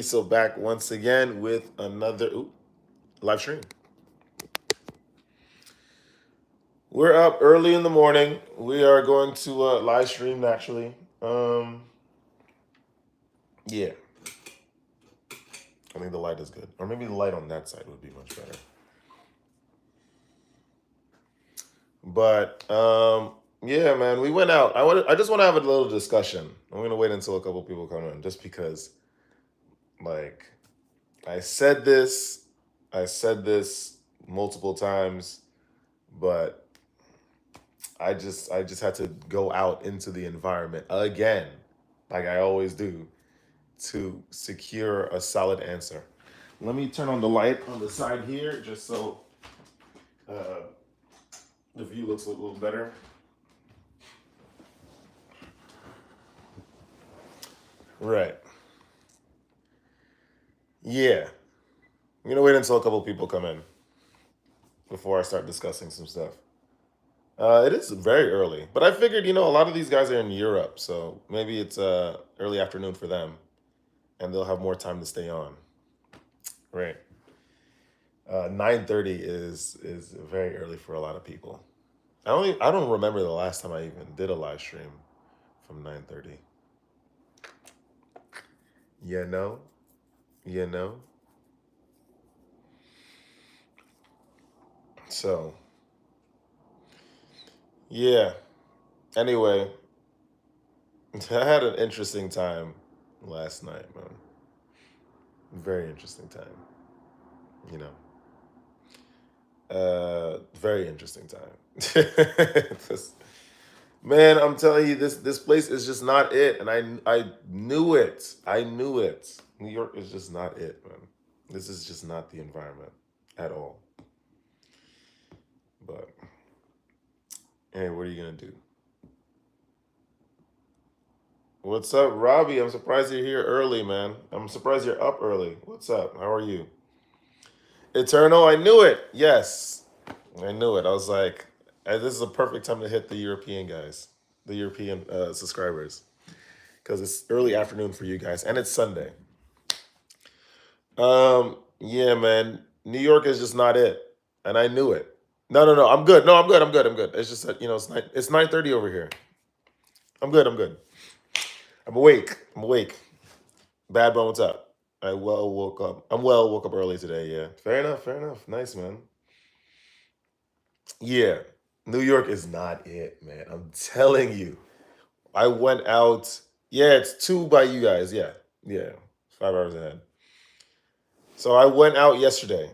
So back once again with another live stream. We're up early in the morning. We are going to live stream naturally. Yeah, I think the light is good, or maybe the light on that side would be much better. But yeah, man, we went out. I just want to have a little discussion. I'm gonna wait until a couple people come in, just because, like, I said this, I said this multiple times, but I just had to go out into the environment again, like I always do, to secure a solid answer. Let me turn on the light on the side here, just so uh, the view looks a little better. Right. Yeah. I'm gonna wait until a couple people come in before I start discussing some stuff. It is very early, but I figured, a lot of these guys are in Europe, so maybe it's early afternoon for them, and they'll have more time to stay on. Right. 9:30 is very early for a lot of people. I don't remember the last time I even did a live stream from 9:30. You know, you know. So yeah. Anyway, I had an interesting time last night, man. Very interesting time. You know, very interesting time. This- Man, I'm telling you, this place is just not it, and I knew it. I knew it. New York is just not it, man. This is just not the environment at all. But hey, what are you gonna do? What's up, Robbie? I'm surprised you're here early, man. I'm surprised you're up early. What's up? How are you? Eternal, I knew it. Yes, I knew it. I was like, this is a perfect time to hit the European guys, the European subscribers, because it's early afternoon for you guys, and it's Sunday. Yeah, man. New York is just not it, and I knew it. No, no, no. I'm good. No, I'm good. I'm good. I'm good. It's just that it's 9:30 over here. I'm good. I'm good. I'm awake. I'm awake. Bad bone, what's up? I well woke up. I'm well woke up early today. Yeah. Fair enough. Fair enough. Nice, man. Yeah. New York is not it, man. I'm telling you. I went out. Yeah, it's two by you guys. Yeah. Yeah. 5 hours ahead. So I went out yesterday.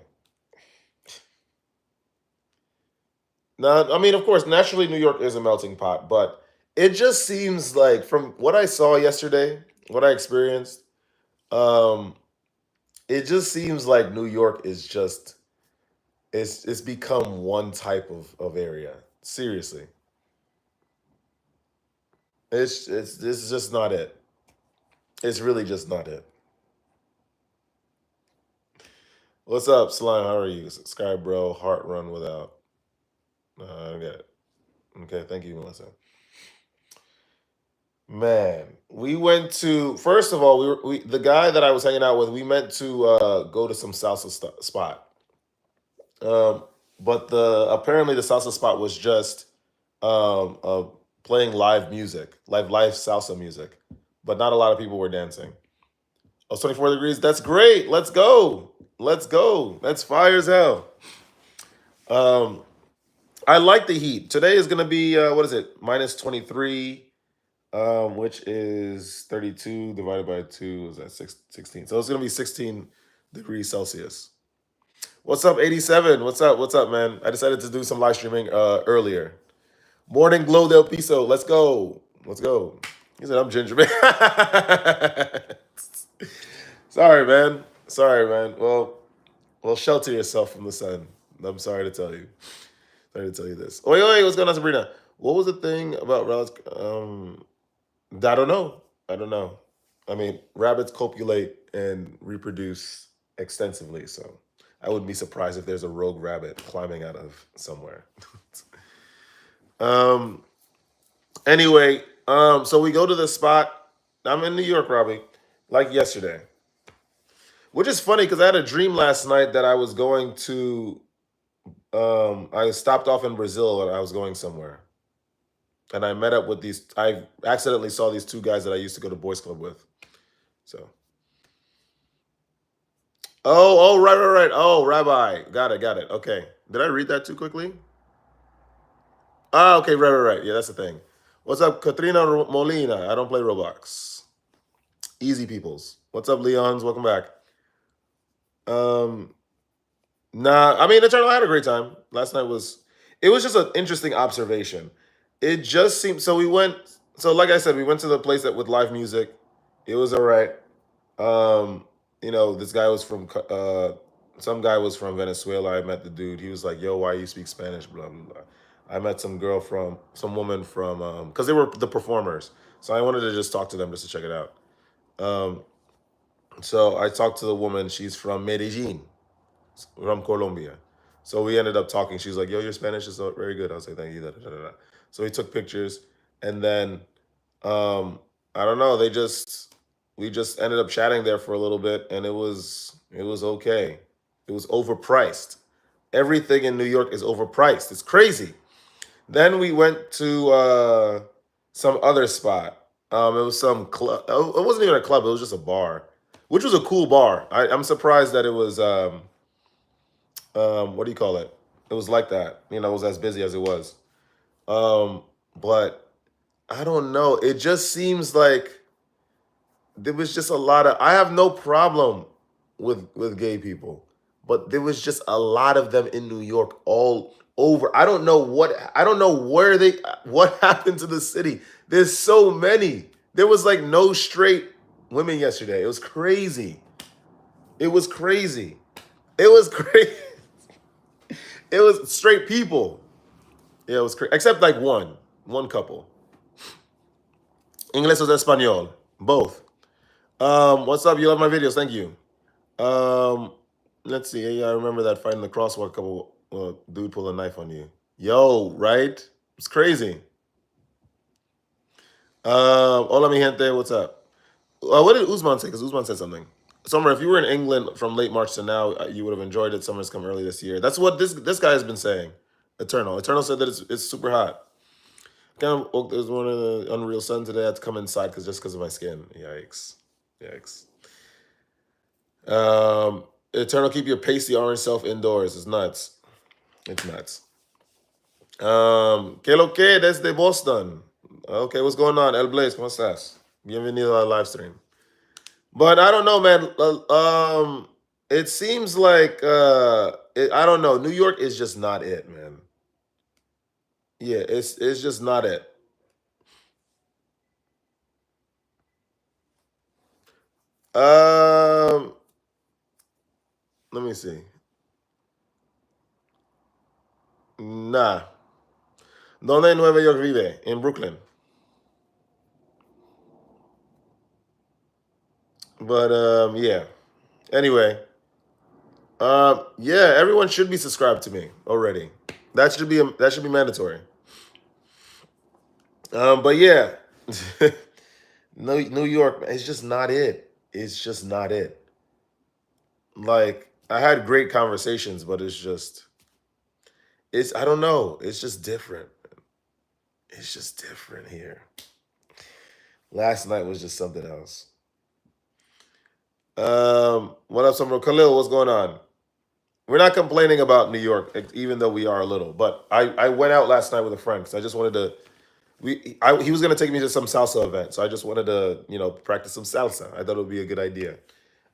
Now, I mean, of course, naturally, New York is a melting pot, but it just seems like from what I saw yesterday, what I experienced, um, it just seems like New York is just it's become one type of area. Seriously, it's this is just not it. It's really just not it. What's up, Slime? How are you, Sky Bro? Heart run without. Okay, okay. Thank you, Melissa. Man, we went to first of all, we the guy that I was hanging out with. We meant to go to some salsa spot, um, but the apparently the salsa spot was just um, uh, playing live music, live salsa music, but not a lot of people were dancing. Oh, it's 24 degrees. That's great. Let's go. Let's go. That's fire as hell. Um, I like the heat. Today is gonna be what is it? -23. Which is 32 divided by 2 is that 16. So it's gonna be 16 degrees Celsius. What's up, 87? What's up? What's up, man? I decided to do some live streaming earlier. Morning Glow del Piso. Let's go. Let's go. He said I'm ginger man. Sorry, man. Sorry, man. Well, shelter yourself from the sun. I'm sorry to tell you. Sorry to tell you this. Oi, oi, what's going on, Sabrina? What was the thing about rabbits? I don't know. I don't know. I mean, rabbits copulate and reproduce extensively, so I wouldn't be surprised if there's a rogue rabbit climbing out of somewhere. um. Anyway, so we go to the spot. I'm in New York, Robbie, like yesterday. Which is funny because I had a dream last night that I was going to. I stopped off in Brazil and I was going somewhere, and I met up with these. I accidentally saw these two guys that I used to go to boys club with. So. Right. Oh, Rabbi, got it, got it. Okay, did I read that too quickly? Ah, okay, right. Yeah, that's the thing. What's up, Katrina Molina? I don't play Roblox. Easy peoples. What's up, Leons? Welcome back. Um, nah, I mean, Eternal, I had a great time. Last night was, it was just an interesting observation. It just seemed, so we went, so like I said, we went to the place that with live music. It was all right. Um, this guy was from, some guy was from Venezuela. I met the dude. He was like, yo, why you speak Spanish? Blah, blah, blah. I met some woman from, because they were the performers. So I wanted to just talk to them just to check it out. Um, so I talked to the woman. She's from Medellin, from Colombia. So we ended up talking. She's like, "Yo, your Spanish is so very good." I was like, "Thank you." Da, da, da, da. So we took pictures, and then I don't know. We just ended up chatting there for a little bit, and it was okay. It was overpriced. Everything in New York is overpriced. It's crazy. Then we went to some other spot. It was some club. It wasn't even a club. It was just a bar, which was a cool bar. I'm surprised that it was. What do you call it? It was like that. It was as busy as it was. But I don't know. It just seems like there was just a lot of. I have no problem with gay people, but there was just a lot of them in New York all over. I don't know what. I don't know where they. What happened to the city? There's so many. There was like no straight women yesterday. It was crazy. It was crazy. It was crazy. It was straight people. Yeah, it was crazy. Except like one couple. Inglés o español, both. What's up? You love my videos. Thank you. Um, let's see. Yeah, I remember that fight in the crosswalk. Couple dude pulled a knife on you. Yo, right? It's crazy. Hola, mi gente. What's up? What did Usman say? Because Usman said something. Summer, if you were in England from late March to now, you would have enjoyed it. Summer's come early this year. That's what this guy has been saying. Eternal. Eternal said that it's super hot. Kind of woke. There's one of the unreal sun today. I had to come inside because of my skin. Yikes. Yikes. Eternal, keep your pasty orange self indoors. It's nuts. It's nuts. Que lo que desde Boston. Okay, what's going on? El Blaze, ¿cómo estás? Bienvenido al live stream. But I don't know, man. It seems like I don't know. New York is just not it, man. Yeah, it's just not it. Um, Let me see. Nah. ¿Dónde en Nueva York vive? In Brooklyn. But yeah. Anyway, yeah, everyone should be subscribed to me already. That should be mandatory. But yeah, New York, it's just not it. It's just not it. Like I had great conversations, but it's I don't know. It's just different. It's just different here. Last night was just something else. What up, Summer Khalil? What's going on? We're not complaining about New York, even though we are a little. But I went out last night with a friend because I just wanted to. He was gonna take me to some salsa event, so I just wanted to practice some salsa. I thought it would be a good idea,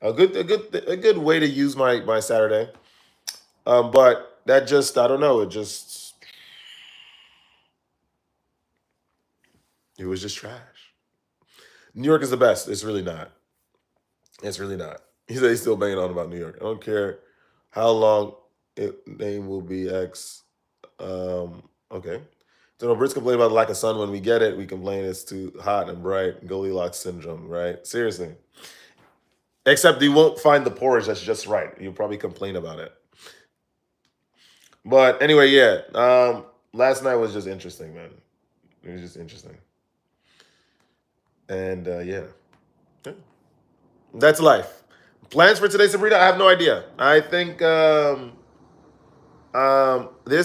a good way to use my Saturday. But that just I don't know. It was just trash. New York is the best. It's really not. It's really not. He said he's still banging on about New York. I don't care how long name will be X. Okay. So Brits complain about the lack of sun when we get it. We complain it's too hot and bright. Goldilocks syndrome, right? Seriously. Except you won't find the porridge that's just right. You'll probably complain about it. But anyway, yeah. Last night was just interesting, man. It was just interesting. And yeah. That's life. Plans for today, Sabrina? I have no idea. I think there's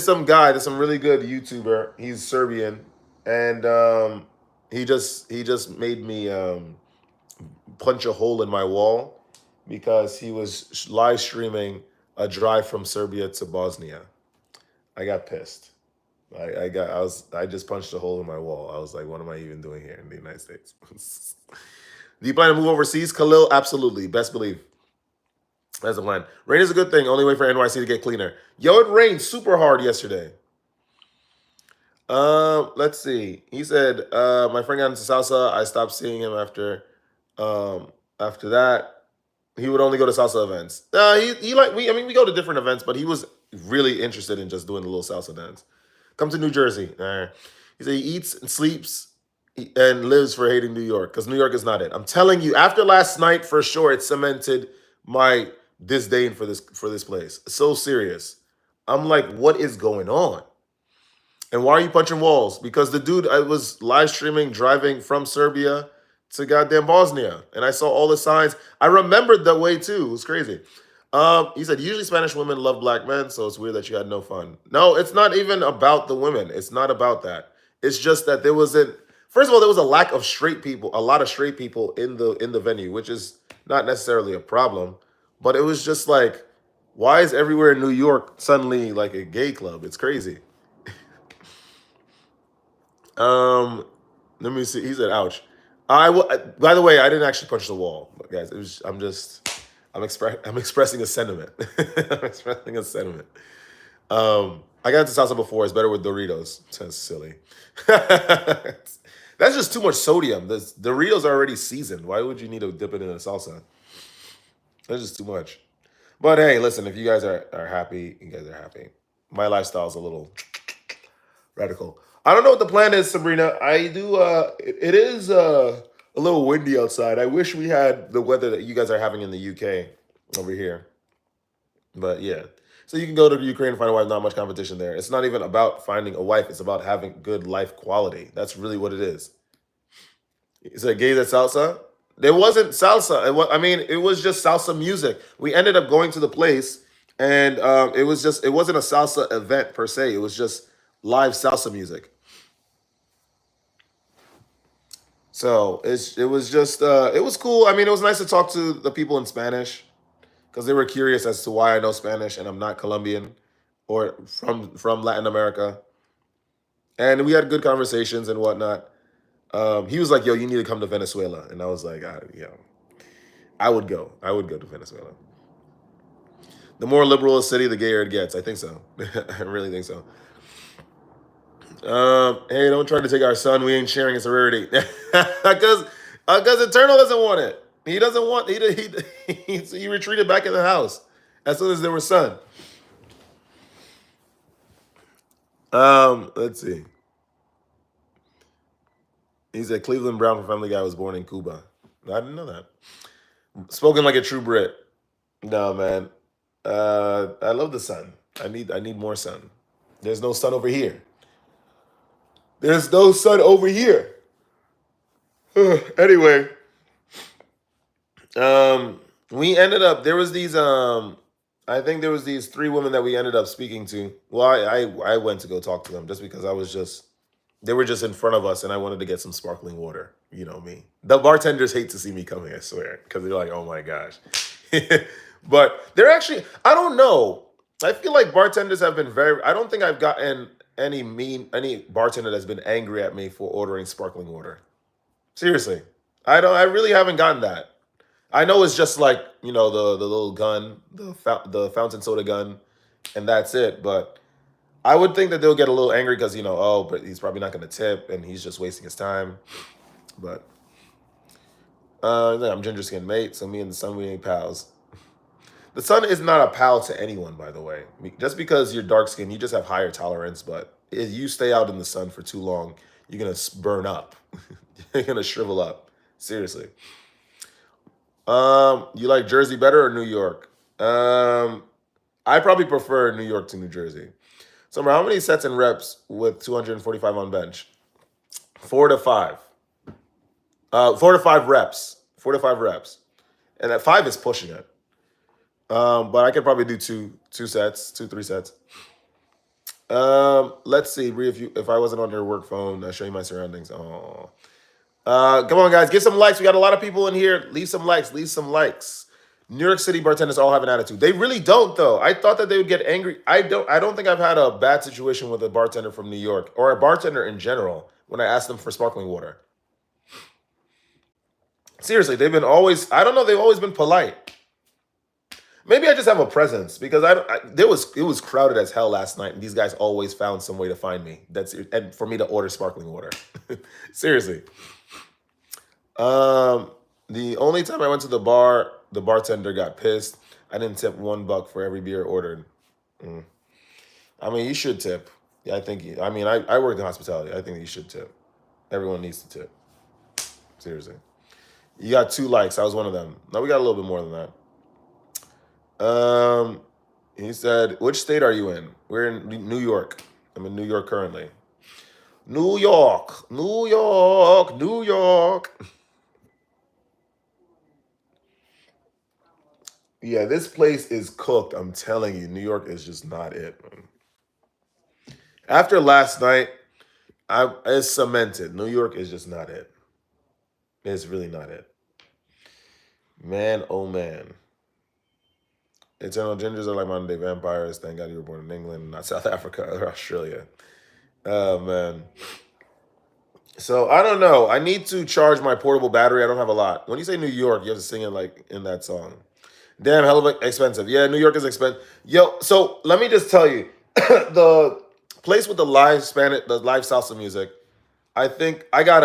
some really good YouTuber. He's Serbian, and he just made me punch a hole in my wall because he was live streaming a drive from Serbia to Bosnia. I got pissed. I just punched a hole in my wall. I was like, what am I even doing here in the United States? Do you plan to move overseas, Khalil? Absolutely. Best believe. That's the plan. Rain is a good thing. Only way for NYC to get cleaner. Yo, it rained super hard yesterday. Let's see. He said, my friend got into salsa. I stopped seeing him after that. He would only go to salsa events. He like we. I mean, we go to different events, but he was really interested in just doing the little salsa dance. Come to New Jersey. He said he eats and sleeps and lives for hating New York because New York is not it. I'm telling you, after last night, for sure, it cemented my disdain for this place. It's so serious. I'm like, what is going on? And why are you punching walls? Because the dude I was live streaming driving from Serbia to goddamn Bosnia, and I saw all the signs. I remembered that way too. It was crazy. He said usually Spanish women love black men, so it's weird that you had no fun. No, it's not even about the women. It's not about that. It's just that there wasn't. First of all, there was a lack of straight people, a lot of straight people in the venue, which is not necessarily a problem, but it was just like, why is everywhere in New York suddenly like a gay club? It's crazy. Let me see. He said, "Ouch." By the way, I didn't actually punch the wall, but guys. I'm expressing a sentiment. I'm expressing a sentiment. I got into salsa before. It's better with Doritos. That's silly. That's just too much sodium. The Doritos are already seasoned. Why would you need to dip it in a salsa? That's just too much. But hey, listen. If you guys are happy, you guys are happy. My lifestyle is a little radical. I don't know what the plan is, Sabrina. I do. It is a little windy outside. I wish we had the weather that you guys are having in the UK over here. But yeah, so you can go to Ukraine and find a wife. Not much competition there. It's not even about finding a wife. It's about having good life quality. That's really what it is. Is it gay that salsa? There wasn't salsa. I mean, it was just salsa music. We ended up going to the place, and it wasn't a salsa event per se. It was just live salsa music. So it was just it was cool. I mean, it was nice to talk to the people in Spanish because they were curious as to why I know Spanish and I'm not Colombian or from Latin America. And we had good conversations and whatnot. He was like, "Yo, you need to come to Venezuela," and I was like, I would go. I would go to Venezuela. The more liberal a city, the gayer it gets. I think so. I really think so. Hey, don't try to take our son. We ain't sharing his rarity. Because Eternal doesn't want it. He doesn't want. He retreated back in the house as soon as there was sun. Let's see. He said Cleveland Brown from Family Guy was born in Cuba. I didn't know that. Spoken like a true Brit. No, man. I love the sun. I need more sun. There's no sun over here. There's no sun over here. Anyway, we ended up there was these I think there was these three women that we ended up speaking to. Well, I went to go talk to them just because they were just in front of us and I wanted to get some sparkling water. You know me. The bartenders hate to see me coming, I swear, because they're like, oh my gosh. But they're actually, I don't know. I feel like bartenders have been I don't think I've gotten any bartender that's been angry at me for ordering sparkling water. Seriously. I really haven't gotten that. I know it's just like, the little gun, the fountain soda gun, and that's it. But I would think that they'll get a little angry because, oh, but he's probably not going to tip and he's just wasting his time. But I'm ginger skin mate, so me and the sun, we ain't pals. The sun is not a pal to anyone, by the way. Just because you're dark skinned, you just have higher tolerance. But if you stay out in the sun for too long, you're going to burn up. You're going to shrivel up. Seriously. You like Jersey better or New York? I probably prefer New York to New Jersey. Summer, how many sets and reps with 245 on bench? 4 to 5. 4 to 5 reps. 4 to 5 reps. And that 5 is pushing it. But I could probably do two sets, 3 sets. Let's see. If I wasn't on your work phone, I'll show you my surroundings. Oh. Come on, guys, get some likes. We got a lot of people in here. Leave some likes. Leave some likes. New York City bartenders all have an attitude. They really don't, though. I thought that they would get angry. I don't. I don't think I've had a bad situation with a bartender from New York or a bartender in general when I asked them for sparkling water. Seriously, they've been always. I don't know. They've always been polite. Maybe I just have a presence because it was crowded as hell last night, and these guys always found some way to find me. And for me to order sparkling water. Seriously. The only time I went to the bar, the bartender got pissed. I didn't tip $1 for every beer ordered. I mean, you should tip. Yeah, I think. I mean, I worked in hospitality. I think you should tip. Everyone needs to tip. Seriously. You got 2 likes. I was one of them. No, we got a little bit more than that. He said, "Which state are you in?" We're in New York. I'm in New York currently. New York, New York, New York. Yeah, this place is cooked. I'm telling you, New York is just not it, man. After last night, it's cemented. New York is just not it. It's really not it. Man, oh man. Eternal gingers are like modern day vampires. Thank God you were born in England, not South Africa or Australia. Oh man. So I don't know. I need to charge my portable battery. I don't have a lot. When you say New York, you have to sing it like in that song. Damn, hell of expensive. Yeah, New York is expensive. Yo, so let me just tell you, the place with the live salsa music. I think I got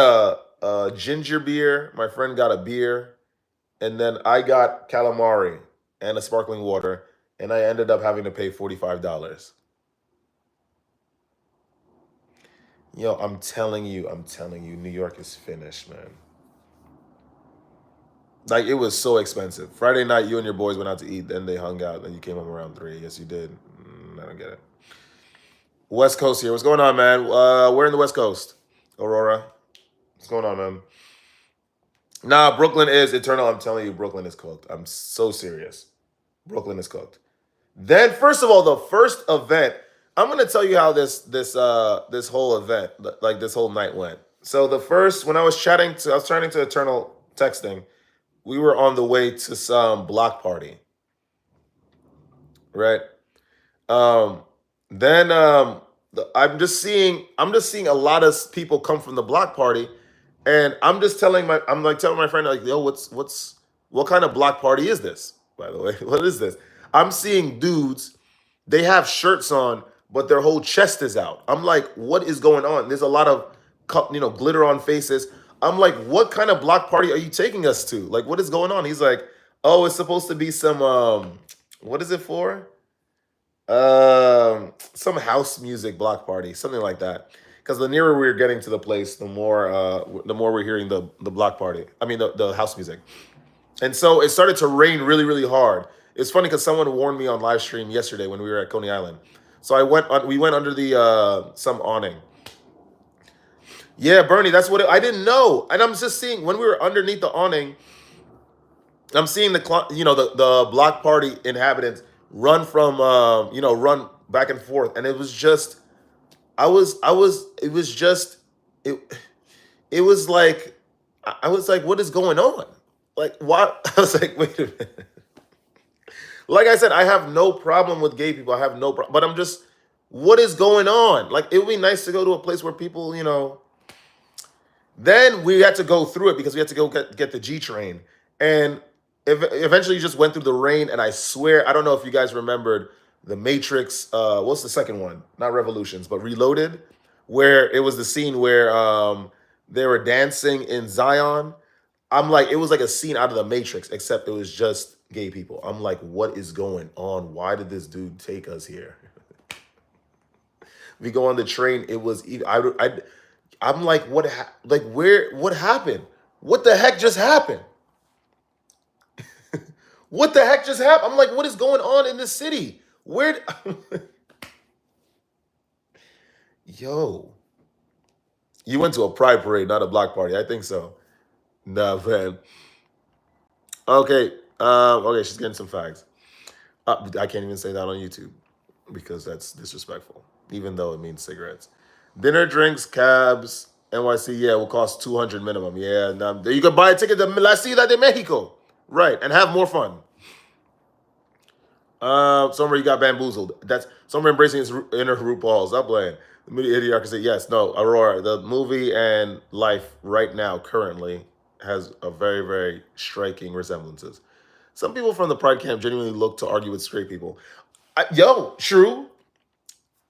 a ginger beer. My friend got a beer, and then I got calamari and a sparkling water, and I ended up having to pay $45. Yo, I'm telling you, New York is finished, man. Like it was so expensive. Friday night, you and your boys went out to eat, then they hung out, then you came home around 3. Yes, you did. I don't get it. West Coast here. What's going on, man? We're in the West Coast. Aurora. What's going on, man? Nah, Brooklyn is eternal. I'm telling you, Brooklyn is cooked. I'm so serious. Brooklyn is cooked. Then, first of all, the first event. I'm gonna tell you how this whole event, like this whole night went. So the first, when I was chatting to Eternal texting. We were on the way to some block party, right? Um, then I'm just seeing a lot of people come from the block party, and I'm like telling my friend like, yo, what kind of block party is this? By the way, what is this? I'm seeing dudes, they have shirts on, but their whole chest is out. I'm like, what is going on? There's a lot of glitter on faces. I'm like, what kind of block party are you taking us to? Like, what is going on? He's like, oh, it's supposed to be some what is it for? Some house music block party, something like that. Because the nearer we're getting to the place, the more we're hearing the block party. I mean the house music. And so it started to rain really, really hard. It's funny because someone warned me on live stream yesterday when we were at Coney Island. So we went under the some awning. Yeah, Bernie, that's what I didn't know. And I'm just seeing when we were underneath the awning, I'm seeing the block party inhabitants run from run back and forth, and it was just it was just it it was like I was like, what is going on? Like, what? I was like, wait a minute. Like I said, I have no problem with gay people. I have no problem, but I'm just, what is going on? Like, it would be nice to go to a place where people, Then we had to go through it because we had to go get the G train, and eventually you just went through the rain. And I swear, I don't know if you guys remembered the Matrix. What's the second one? Not Revolutions, but Reloaded, where it was the scene where they were dancing in Zion. I'm like, it was like a scene out of the Matrix, except it was just gay people. I'm like, what is going on? Why did this dude take us here? We go on the train. It was I'm like, what happened? What the heck just happened? What the heck just happened? I'm like, what is going on in this city? Yo, you went to a pride parade, not a block party. I think so. Nah, man. Okay. Okay, she's getting some facts. I can't even say that on YouTube because that's disrespectful, even though it means cigarettes. Dinner, drinks, cabs, NYC, yeah, will cost 200 minimum. Yeah, you can buy a ticket to La Ciudad de Mexico. Right, and have more fun. Somewhere you got bamboozled. That's somewhere embracing his inner RuPaul. Stop playing. The media idiocracy. Yes, no, Aurora. The movie and life right now, currently, has a very, very striking resemblances. Some people from the Pride camp genuinely look to argue with straight people. True.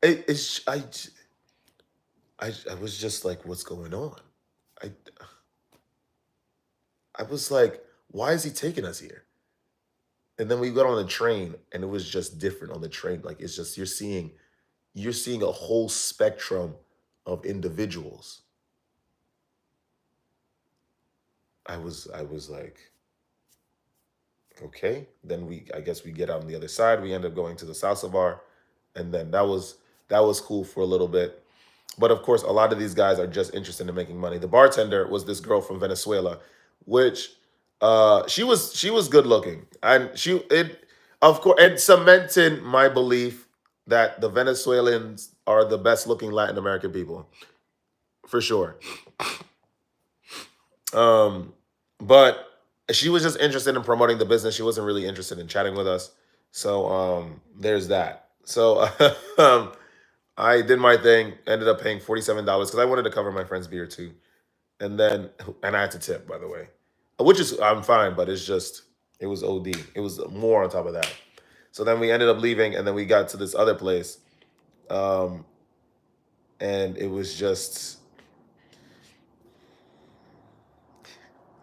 It's I was just like, what's going on? I I was like, why is he taking us here? And then we got on the train, and it was just different on the train. Like it's just you're seeing a whole spectrum of individuals. I was like, okay. Then I guess we get out on the other side. We end up going to the salsa bar, and then that was cool for a little bit. But of course, a lot of these guys are just interested in making money. The bartender was this girl from Venezuela, which she was good looking, and she it of course it cemented my belief that the Venezuelans are the best looking Latin American people for sure. Um, but she was just interested in promoting the business. She wasn't really interested in chatting with us. So there's that. So I did my thing. Ended up paying $47 because I wanted to cover my friend's beer too. And I had to tip, by the way, which is I'm fine, but it's just it was OD. It was more on top of that. So then we ended up leaving, and then we got to this other place, um, and it was just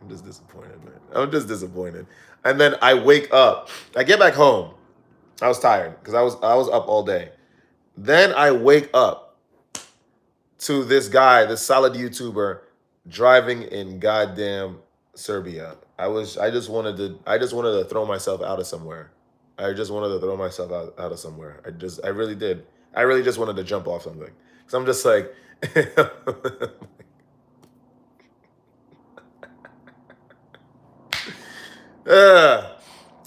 I'm just disappointed, man. I'm just disappointed. And then I wake up. I get back home. I was tired because I was up all day. Then I wake up to this guy, this solid YouTuber, driving in goddamn Serbia. I just wanted to throw myself out of somewhere. I just wanted to throw myself out of somewhere. I really did. I really just wanted to jump off something. Because I'm just like uh,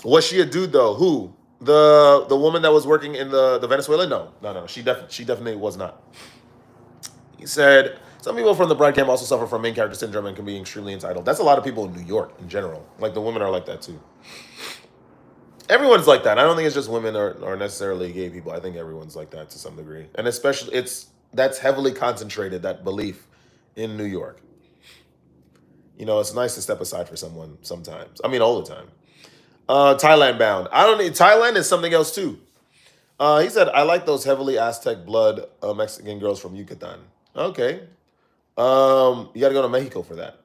was she a dude though? Who? The woman that was working in the Venezuela? No, no, no. She definitely was not. He said some people from the bride camp also suffer from main character syndrome and can be extremely entitled. That's a lot of people in New York in general. Like the women are like that too. Everyone's like that. I don't think it's just women or necessarily gay people. I think everyone's like that to some degree, and especially that's heavily concentrated, that belief, in New York. It's nice to step aside for someone sometimes. I mean, all the time. Thailand bound. I don't need Thailand is something else too. He said, I like those heavily Aztec blood Mexican girls from Yucatan. Okay. You got to go to Mexico for that.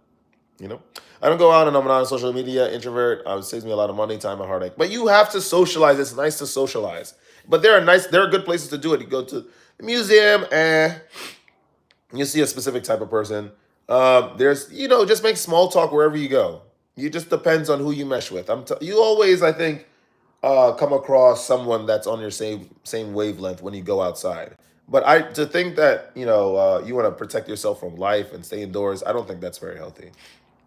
You know, I don't go out and I'm not on social media. Introvert. It saves me a lot of money, time, and heartache. But you have to socialize. It's nice to socialize. But there are good places to do it. You go to the museum and you see a specific type of person. Just make small talk wherever you go. You just depends on who you mesh with. You always, I think, come across someone that's on your same wavelength when you go outside. But to think that you want to protect yourself from life and stay indoors, I don't think that's very healthy.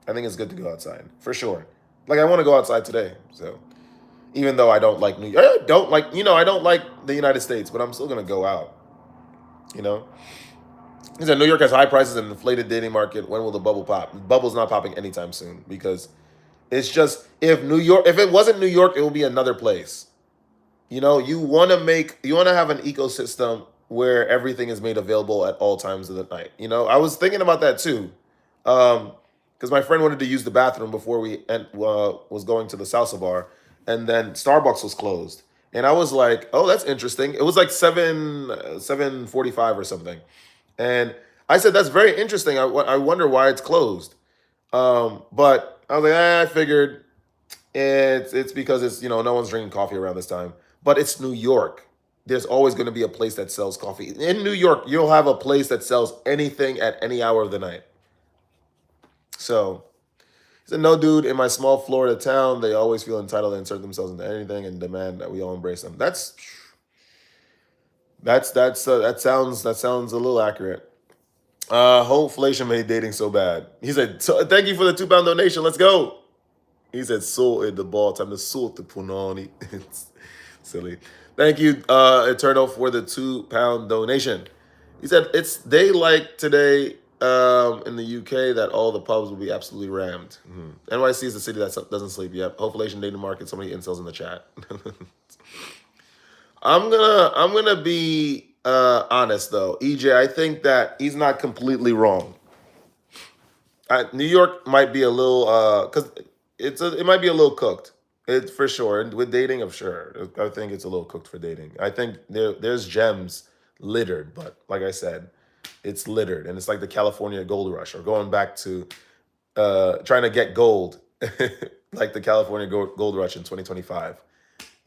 I think it's good to go outside for sure. Like I want to go outside today, so even though I don't like New York, I don't like the United States, but I'm still gonna go out. You know, he said New York has high prices and inflated dating market. When will the bubble pop? The bubble's not popping anytime soon because it's just if it wasn't New York, it will be another place. You want to have an ecosystem where everything is made available at all times of the night. I was thinking about that too, because my friend wanted to use the bathroom before was going to the salsa bar, and then Starbucks was closed, and I was like, oh, that's interesting. It was like 7:45 or something, and I said that's very interesting. I wonder why it's closed. But I was like, I figured it's because no one's drinking coffee around this time. But it's New York. There's always going to be a place that sells coffee. In New York, you'll have a place that sells anything at any hour of the night. So he said, no, dude, in my small Florida town, they always feel entitled to insert themselves into anything and demand that we all embrace them. That sounds a little accurate. Inflation made dating so bad. He said, thank you for the £2 donation. Let's go. He said, salt in the ball. Time to salt the punani. Silly. Thank you, Eternal, for the £2 donation. He said it's day like today in the UK that all the pubs will be absolutely rammed. NYC is the city that doesn't sleep yet. Hopefully, Asian dating market. So many incels in the chat. I'm gonna be honest though, EJ. I think that he's not completely wrong. New York might be a little because it might be a little cooked. It for sure. And with dating, I'm sure. I think it's a little cooked for dating. I think there's gems littered, but like I said, it's littered, and it's like the California gold rush, or going back to trying to get gold, like the California gold rush in 2025.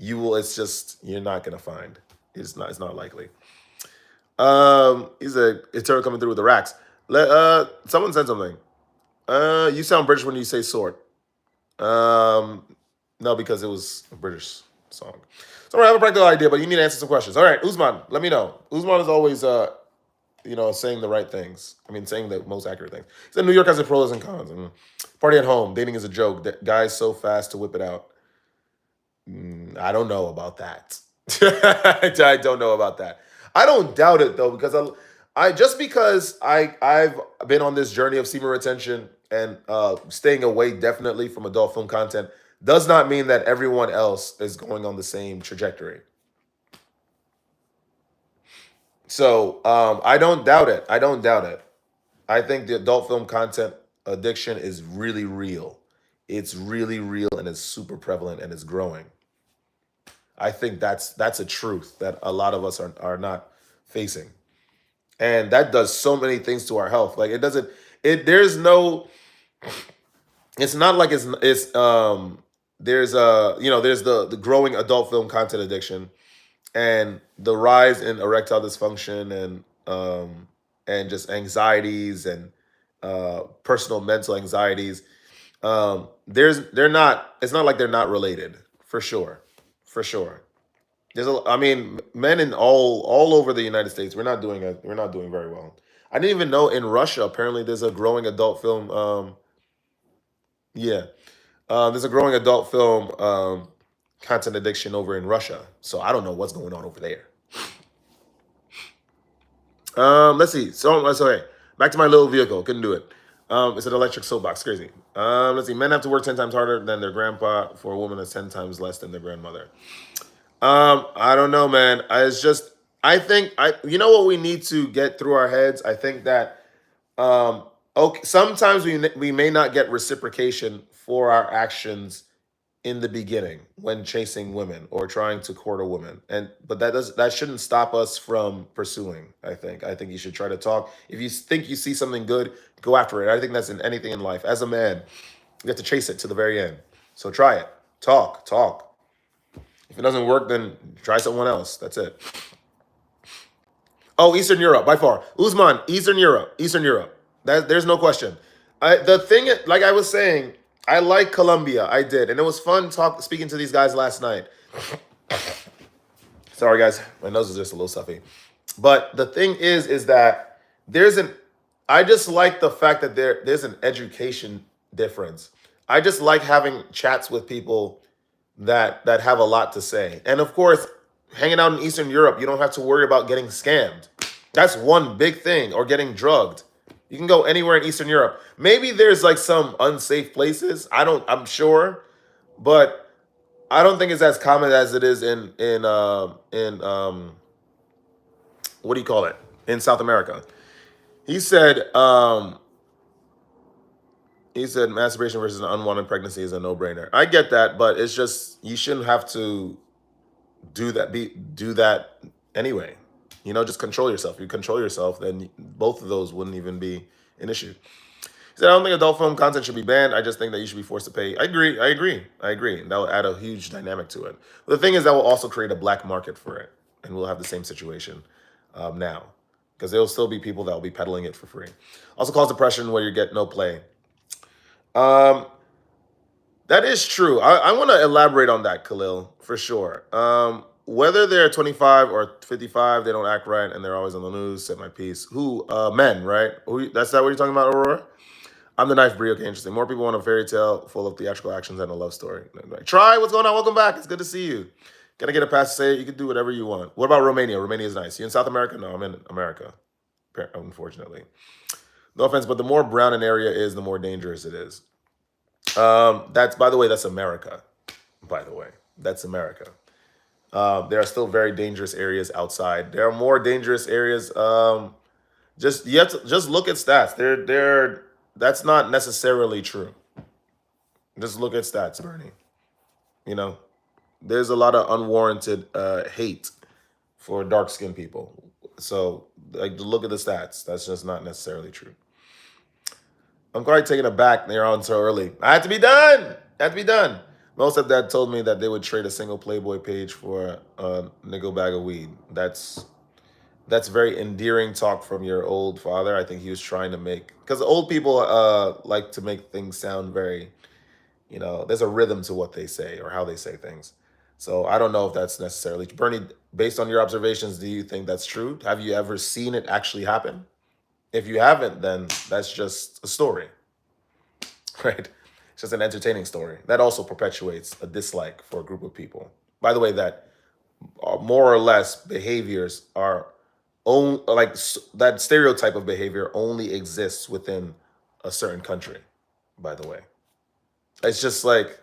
You will. It's just you're not gonna find. It's not. It's not likely. He's a eternal coming through with the racks. Someone said something. You sound British when you say sword. Um, no, because it was a British song. So I have a practical idea, but you need to answer some questions. All right, Usman, let me know. Usman is always, saying the right things. I mean, saying the most accurate things. He said New York has its pros and cons. Party at home, dating is a joke. Guys so fast to whip it out. I don't know about that. I don't know about that. I don't doubt it though, because I just because I've been on this journey of semen retention and staying away definitely from adult film content does not mean that everyone else is going on the same trajectory. So I don't doubt it. I don't doubt it. I think the adult film content addiction is really real. It's really real and it's super prevalent and it's growing. I think that's a truth that a lot of us are not facing. And that does so many things to our health. Like it doesn't there's no it's not like there's there's the growing adult film content addiction and the rise in erectile dysfunction and just anxieties and personal mental anxieties. They're not. It's not like they're not related. For sure, for sure. I mean, men in all over the United States, we're not doing very well. I didn't even know in Russia. Apparently, there's a growing adult film. Yeah, there's a growing adult film content addiction over in Russia. So I don't know what's going on over there. Let's see. So sorry. Back to my little vehicle. Couldn't do it. It's an electric soapbox. Crazy. Let's see. Men have to work 10 times harder than their grandpa for a woman that's 10 times less than their grandmother. I don't know, man. It's just I think you know what we need to get through our heads. I think that okay, sometimes we may not get reciprocation for our actions in the beginning when chasing women or trying to court a woman, but that shouldn't stop us from pursuing. I think you should try to talk. If you think you see something good, go after it. I think that's in anything in life. As a man, you have to chase it to the very end. So try it. Talk. If it doesn't work, then try someone else. That's it. Oh, Eastern Europe by far. Usman, Eastern Europe. There's no question. The thing, like I was saying, I like Colombia. I did, and it was fun speaking to these guys last night. Sorry, guys, my nose is just a little stuffy. But the thing is that there's an. I just like the fact that there's an education difference. I just like having chats with people that have a lot to say, and of course, hanging out in Eastern Europe, you don't have to worry about getting scammed. That's one big thing, or getting drugged. You can go anywhere in Eastern Europe. Maybe there's like some unsafe places. I'm sure, but I don't think it's as common as it is in what do you call it? In South America. He said masturbation versus an unwanted pregnancy is a no-brainer. I get that, but it's just you shouldn't have to do that anyway. Just control yourself. If you control yourself, then both of those wouldn't even be an issue. He said, I don't think adult film content should be banned. I just think that you should be forced to pay. I agree. And that will add a huge dynamic to it. But the thing is, that will also create a black market for it. And we'll have the same situation now. Because there will still be people that will be peddling it for free. Also cause depression where you get no play. That is true. I want to elaborate on that, Khalil, for sure. Whether they're 25 or 55, they don't act right and they're always on the news. Set my piece. Who? Men, right? That's not what you're talking about, Aurora? I'm the knife brie. Okay, interesting. More people want a fairy tale full of theatrical actions than a love story. Try, what's going on? Welcome back. It's good to see you. Can I get a pass to say it? You can do whatever you want. What about Romania? Romania is nice. You in South America? No, I'm in America, unfortunately. No offense, but the more brown an area is, the more dangerous it is. That's, by the way, that's America. By the way, that's America. There are still very dangerous areas outside. There are more dangerous areas. Just you have to just look at stats. That's not necessarily true. Just look at stats, Bernie. You know, there's a lot of unwarranted hate for dark skinned people. So, like, look at the stats. That's just not necessarily true. I'm quite taken aback they're on so early. I had to be done. I had to be done. Most of that told me that they would trade a single Playboy page for a nickel bag of weed. That's very endearing talk from your old father. I think he was trying to make, because old people like to make things sound very, there's a rhythm to what they say or how they say things. So I don't know if that's necessarily Bernie. Based on your observations, do you think that's true? Have you ever seen it actually happen? If you haven't, then that's just a story, right? It's just an entertaining story that also perpetuates a dislike for a group of people. By the way, that more or less behaviors are like that stereotype of behavior only exists within a certain country. By the way, it's just like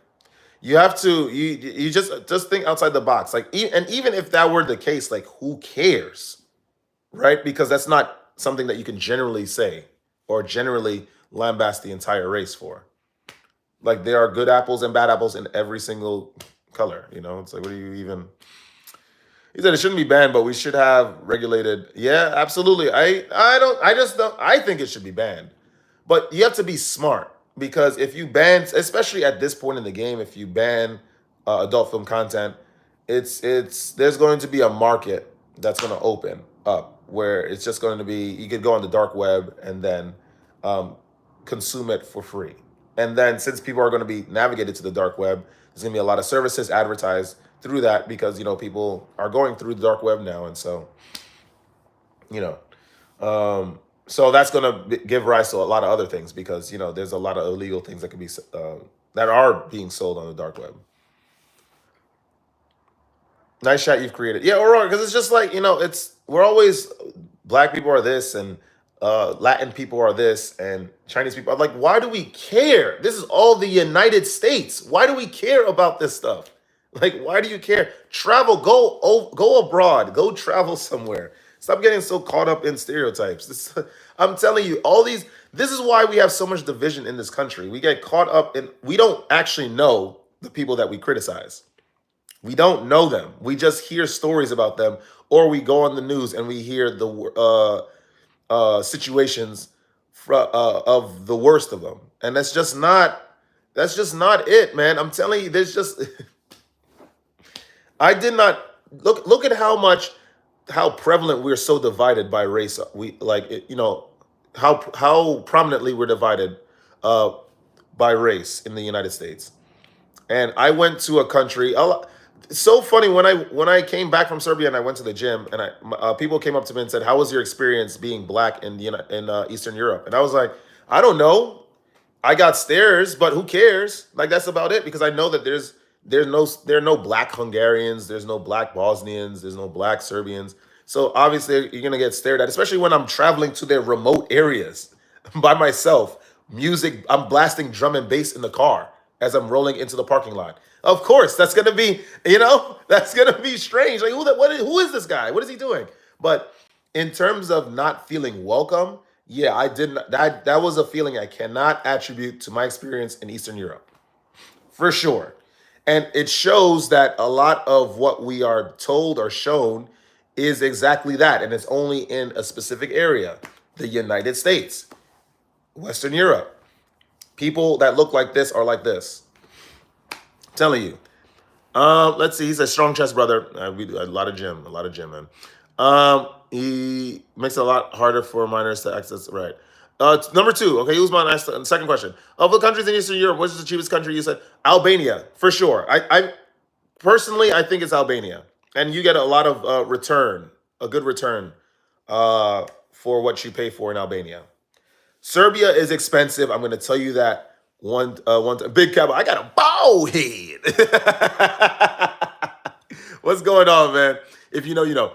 you have to you just think outside the box. Like, and even if that were the case, like, who cares, right? Because that's not something that you can generally say or generally lambast the entire race for. Like, there are good apples and bad apples in every single color. It's like, what do you even? He said it shouldn't be banned, but we should have regulated. Yeah, absolutely. I think it should be banned. But you have to be smart, because if you ban, especially at this point in the game, if you ban adult film content, it's there's going to be a market that's going to open up where it's just going to be, you could go on the dark web and then consume it for free. And then, since people are going to be navigated to the dark web, there's going to be a lot of services advertised through that, because people are going through the dark web now, and so so that's going to give rise to a lot of other things, because there's a lot of illegal things that can be that are being sold on the dark web. Nice shot you've created. Yeah, Aurora, because it's just like, we're always, black people are this, and Latin people are this, and Chinese people are like, why do we care? This is all the United States. Why do we care about this stuff? Like, why do you care? Travel, go abroad, go travel somewhere. Stop getting so caught up in stereotypes. I'm telling you, this is why we have so much division in this country. We get caught up in, we don't actually know the people that we criticize. We don't know them. We just hear stories about them, or we go on the news and we hear the situations of the worst of them, and that's just not it, man. I'm telling you, there's just I did not look at how prevalent we're so divided by race. We like it, how prominently we're divided by race in the United States. And I went to a country. It's so funny, when I came back from Serbia and I went to the gym, and people came up to me and said, "How was your experience being black in Eastern Europe?" And I was like, "I don't know. I got stares, but who cares? Like, that's about it, because I know that there are no black Hungarians, there's no black Bosnians, there's no black Serbians. So obviously you're gonna get stared at, especially when I'm traveling to their remote areas by myself. Music, I'm blasting drum and bass in the car as I'm rolling into the parking lot. Of course, that's gonna be, that's gonna be strange. Like, who is this guy? What is he doing? But in terms of not feeling welcome, yeah, I didn't. That was a feeling I cannot attribute to my experience in Eastern Europe, for sure. And it shows that a lot of what we are told or shown is exactly that, and it's only in a specific area: the United States, Western Europe. People that look like this are like this. I'm telling you. Let's see. He's a strong chest brother. We do a lot of gym, man. He makes it a lot harder for minors to access. Right. Number two. Okay, Usman asked the second question. Of the countries in Eastern Europe, which is the cheapest country? You said Albania, for sure. I personally, I think it's Albania, and you get a lot of a good return for what you pay for in Albania. Serbia is expensive. I'm going to tell you that. One big cab. I got a bow head. What's going on, man? If you know, you know.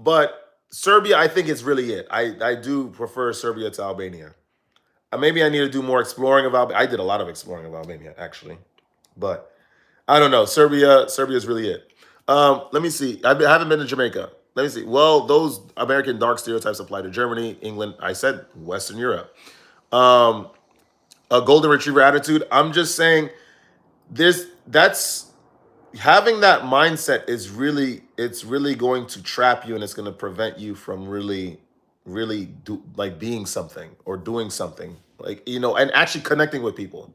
But Serbia, I think is really it. I do prefer Serbia to Albania. Maybe I need to do more exploring of Albania. I did a lot of exploring of Albania, actually. But I don't know. Serbia is really it. Let me see. I haven't been to Jamaica. Let me see. Well, those American dark stereotypes apply to Germany, England. I said Western Europe. Um, a golden retriever attitude. I'm just saying, that's having that mindset is really, it's really going to trap you, and it's going to prevent you from really like being something or doing something, like, and actually connecting with people.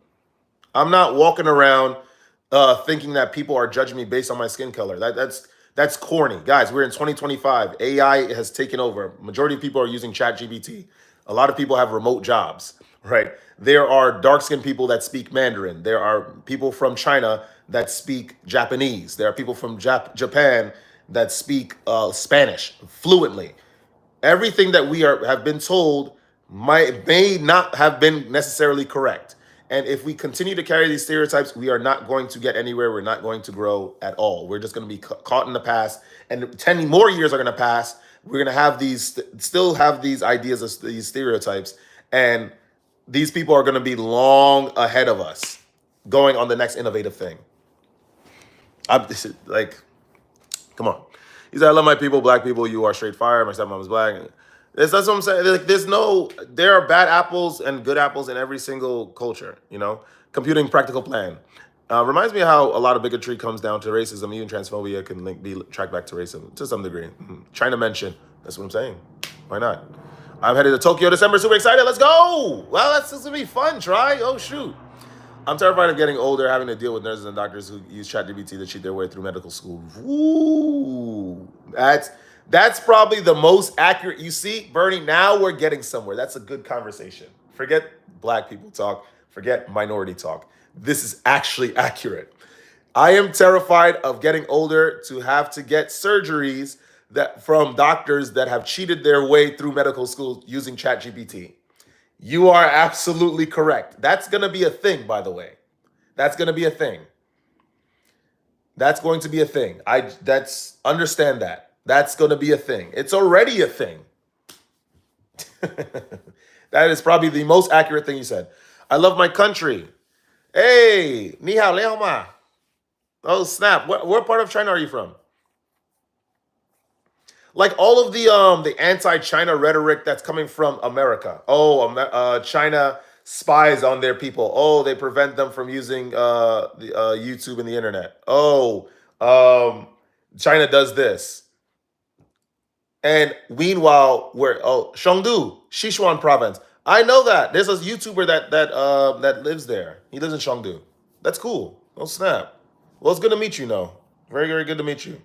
I'm not walking around thinking that people are judging me based on my skin color. That's corny, guys. We're in 2025. AI has taken over. Majority of people are using ChatGPT. A lot of people have remote jobs, right? There are dark skinned people that speak Mandarin. There are people from China that speak Japanese. There are people from Japan that speak Spanish fluently. Everything that we have been told may not have been necessarily correct. And if we continue to carry these stereotypes, we are not going to get anywhere. We're not going to grow at all. We're just going to be caught in the past. And 10 more years are going to pass. We're going to have still have these ideas of these stereotypes. And these people are going to be long ahead of us going on the next innovative thing. Like, come on. He said, I love my people, black people. You are straight fire. My stepmom is black. That's what I'm saying. Like, there are bad apples and good apples in every single culture, Computing practical plan. Reminds me how a lot of bigotry comes down to racism. Even transphobia can be tracked back to racism to some degree. China mentioned. That's what I'm saying. Why not? I'm headed to Tokyo December. Super excited. Let's go. Well, that's going to be fun. Try. Oh, shoot. I'm terrified of getting older, having to deal with nurses and doctors who use ChatGPT to cheat their way through medical school. Ooh, that's probably the most accurate. You see, Bernie, now we're getting somewhere. That's a good conversation. Forget black people talk. Forget minority talk. This is actually accurate. I am terrified of getting older to have to get surgeries from doctors that have cheated their way through medical school using ChatGPT. You are absolutely correct. That's going to be a thing, by the way. That's going to be a thing. That's going to be a thing. Understand that. That's going to be a thing. It's already a thing. That is probably the most accurate thing you said. I love my country. Hey, ni hao, leo ma. Oh, snap. What part of China are you from? Like all of the anti-China rhetoric that's coming from America. Oh, China spies on their people. Oh, they prevent them from using YouTube and the internet. Oh, China does this. And meanwhile, Chengdu, Sichuan province. I know that. There's a YouTuber that lives there. He lives in Chengdu. That's cool. Oh, snap. Well, it's good to meet you, no. Very, very good to meet you.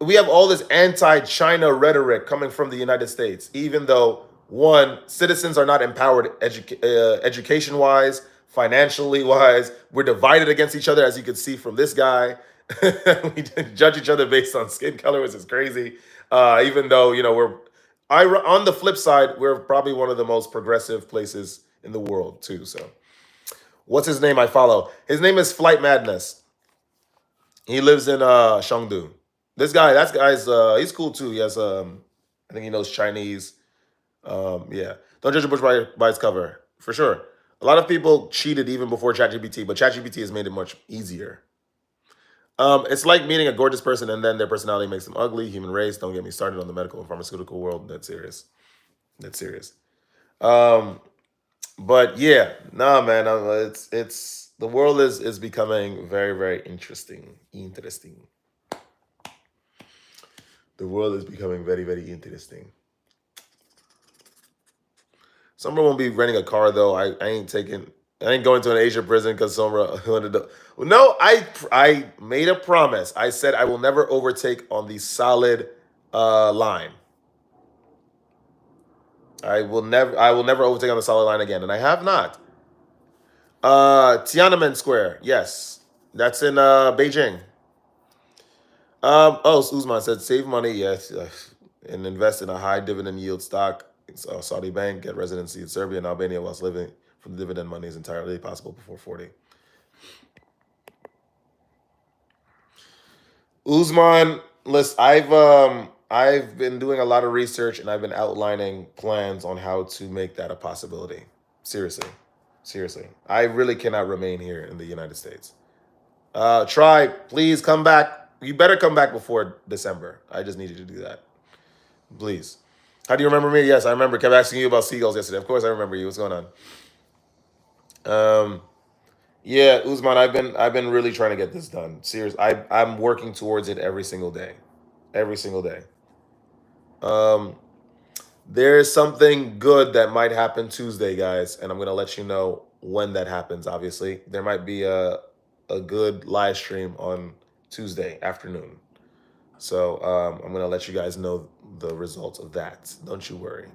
We have all this anti-China rhetoric coming from the United States, even though, one, citizens are not empowered education-wise, financially-wise. We're divided against each other, as you can see from this guy. We judge each other based on skin color, which is crazy. Even though, on the flip side, we're probably one of the most progressive places in the world, too. So, what's his name I follow? His name is Flight Madness. He lives in Chengdu. That guy's he's cool too. He has I think he knows Chinese. Yeah. Don't judge a book by its cover. For sure. A lot of people cheated even before ChatGPT, but ChatGPT has made it much easier. It's like meeting a gorgeous person and then their personality makes them ugly. Human race. Don't get me started on the medical and pharmaceutical world. That's serious. That's serious. But yeah, nah, man. It's the world is becoming very, very interesting. The world is becoming very, very interesting. Summer won't be renting a car though. I ain't going to an Asia prison because Summer wanted to. No, I made a promise. I said I will never overtake on the solid line. I will never overtake on the solid line again, and I have not. Tiananmen Square, yes, that's in Beijing. Usman said save money, yes, and invest in a high dividend yield stock. Saudi bank, get residency in Serbia and Albania whilst living from the dividend money is entirely possible before 40. Usman, listen, I've been doing a lot of research and I've been outlining plans on how to make that a possibility. Seriously. Seriously. I really cannot remain here in the United States. Try, please come back. You better come back before December. I just need you to do that. Please. How do you remember me? Yes, I remember. Kept asking you about seagulls yesterday. Of course I remember you. What's going on? Um, yeah, Usman, I've been really trying to get this done. Serious. I'm working towards it every single day. Every single day. Um, there's something good that might happen Tuesday, guys, and I'm gonna let you know when that happens. Obviously, there might be a good live stream on Tuesday afternoon. So I'm gonna let you guys know the results of that. Don't you worry.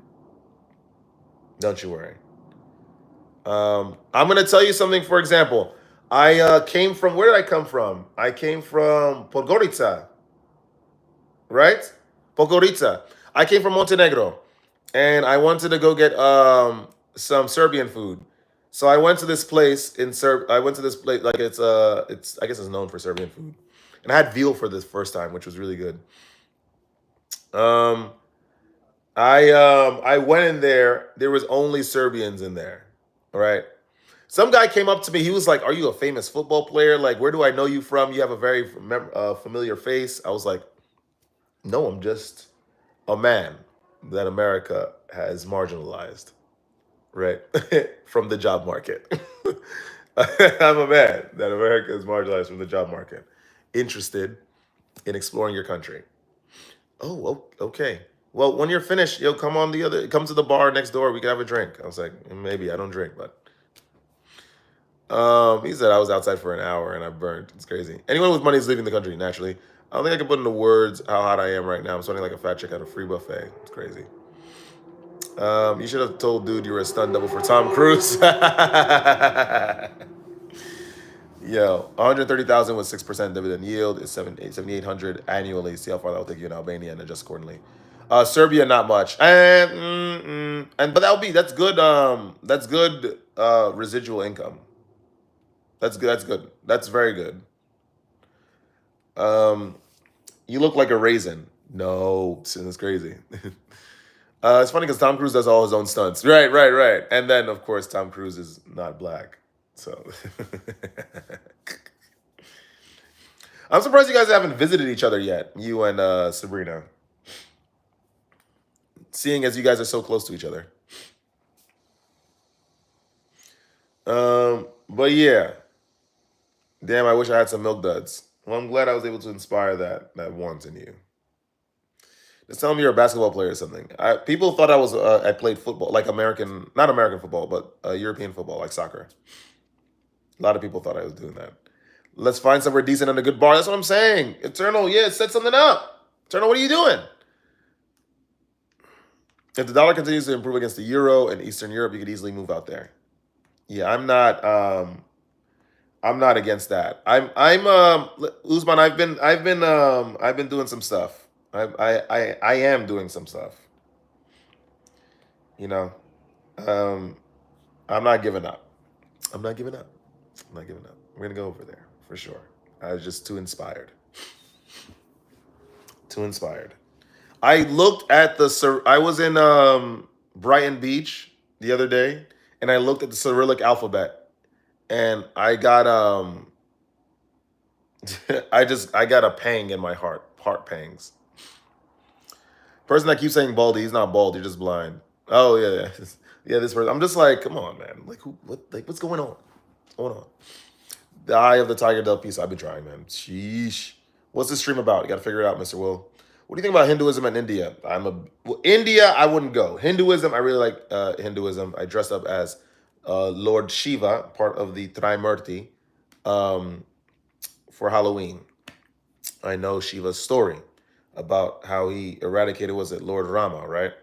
Don't you worry. I'm gonna tell you something. For example, I came from. Where did I come from? I came from Podgorica, right? Podgorica. I came from Montenegro, and I wanted to go get some Serbian food. So I went to this place in Serb. I went to this place like it's I guess it's known for Serbian food, and I had veal for this first time, which was really good. Um, I went in there. There was only Serbians in there. All right. Some guy came up to me. He was like, "Are you a famous football player? Like, where do I know you from? You have a very familiar face." I was like, "No, I'm just a man that America has marginalized, right, from the job market. I'm a man that America has marginalized from the job market, interested in exploring your country." Oh, okay. Well, when you're finished, yo, come to the bar next door. We can have a drink. I was like, maybe I don't drink, but he said I was outside for an hour and I burned. It's crazy. Anyone with money is leaving the country naturally. I don't think I can put into words how hot I am right now. I'm sweating like a fat chick at a free buffet. It's crazy. You should have told dude you were a stunt double for Tom Cruise. Yo, 130,000 with 6% dividend yield is 7,800 annually. See how far that will take you in Albania and adjust accordingly. Serbia, not much, and but that's good. That's good. Residual income. That's good. That's good. That's very good. Um, you look like a raisin. No, that's crazy. It's funny because Tom Cruise does all his own stunts. Right, right, right. And then of course Tom Cruise is not black, so. I'm surprised you guys haven't visited each other yet, you and Sabrina. Seeing as you guys are so close to each other. But yeah, damn, I wish I had some milk duds. Well, I'm glad I was able to inspire that want in you. Just tell me you're a basketball player or something. People thought I played football, like American, not American football, but European football, like soccer. A lot of people thought I was doing that. Let's find somewhere decent and a good bar. That's what I'm saying. Eternal, yeah, set something up. Eternal, what are you doing? If the dollar continues to improve against the euro and Eastern Europe, you could easily move out there. Yeah, I'm not against that. I'm Usman, I've been doing some stuff. I am doing some stuff. You know. Um I'm not giving up. I'm not giving up. I'm not giving up. We're gonna go over there for sure. I was just too inspired. Too inspired. I looked at I was in Brighton Beach the other day, and I looked at the Cyrillic alphabet, and I got I got a pang in my heart pangs. Person that keeps saying baldy, he's not bald, you're just blind. Oh yeah, yeah, yeah. This person, I'm just like, come on, man. Like what's going on? What's going on? The Eye of the Tiger Del Piso. I've been trying, man. Sheesh. What's this stream about? You got to figure it out, Mr. Will. What do you think about Hinduism and India? India. I wouldn't go. Hinduism. I really like Hinduism. I dressed up as Lord Shiva, part of the Trimurti, um, for Halloween. I know Shiva's story about how he eradicated, was it Lord Rama, right?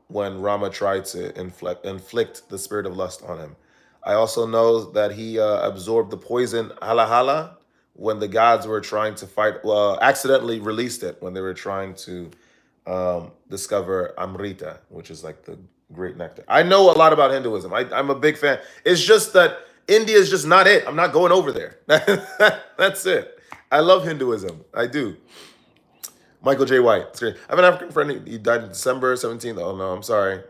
When Rama tried to inflict the spirit of lust on him. I also know that he absorbed the poison halahala when the gods were trying to fight, accidentally released it when they were trying to discover Amrita, which is like the great nectar. I know a lot about Hinduism. I'm a big fan. It's just that India is just not it. I'm not going over there. That's it. I love Hinduism. I do. Michael J. White. It's great. I have an African friend. He died in December 17th. Oh no, I'm sorry.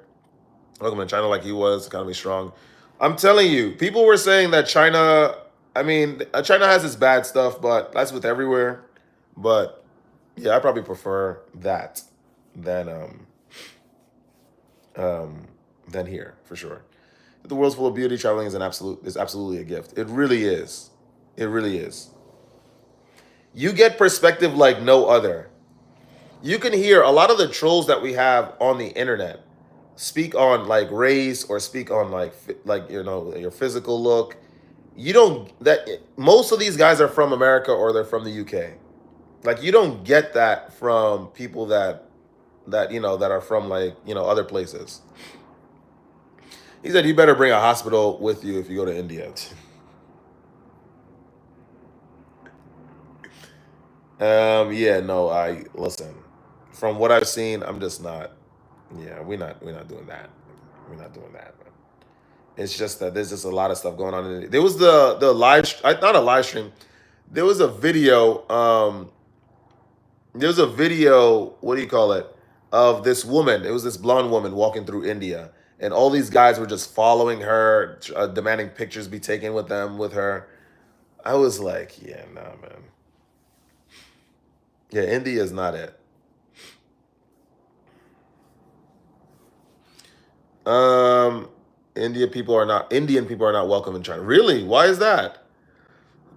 Welcome to China like he was. Economy strong. I'm telling you, people were saying that China. I mean, China has its bad stuff, but that's with everywhere. But yeah, I probably prefer that than um, than here for sure. The world's full of beauty. Traveling is absolutely a gift. It really is. It really is. You get perspective like no other. You can hear a lot of the trolls that we have on the internet speak on like race or speak on like your physical look. You don't that Most of these guys are from America or they're from the UK. Like you don't get that from people that are from other places. He said you better bring a hospital with you if you go to India. Yeah, no, I listen. From what I've seen, I'm just not. Yeah, we're not doing that. We're not doing that. Man. It's just that there's just a lot of stuff going on. There was the not a live stream. There was a video. There was a video. What do you call it? Of this woman. It was this blonde woman walking through India, and all these guys were just following her, demanding pictures be taken with them with her. I was like, yeah, nah, man. Yeah, India is not it. Um, Indian people are not welcome in China. Really? Why is that?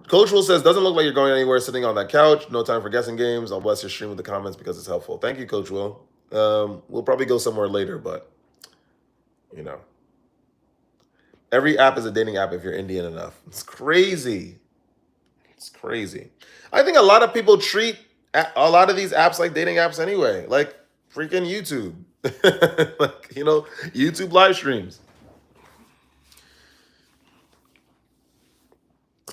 Coach Will says, doesn't look like you're going anywhere sitting on that couch. No time for guessing games. I'll bless your stream with the comments because it's helpful. Thank you, Coach Will. We'll probably go somewhere later, but you know, every app is a dating app if you're Indian enough. It's crazy. It's crazy. I think a lot of people treat a lot of these apps like dating apps anyway, like freaking YouTube, like YouTube live streams.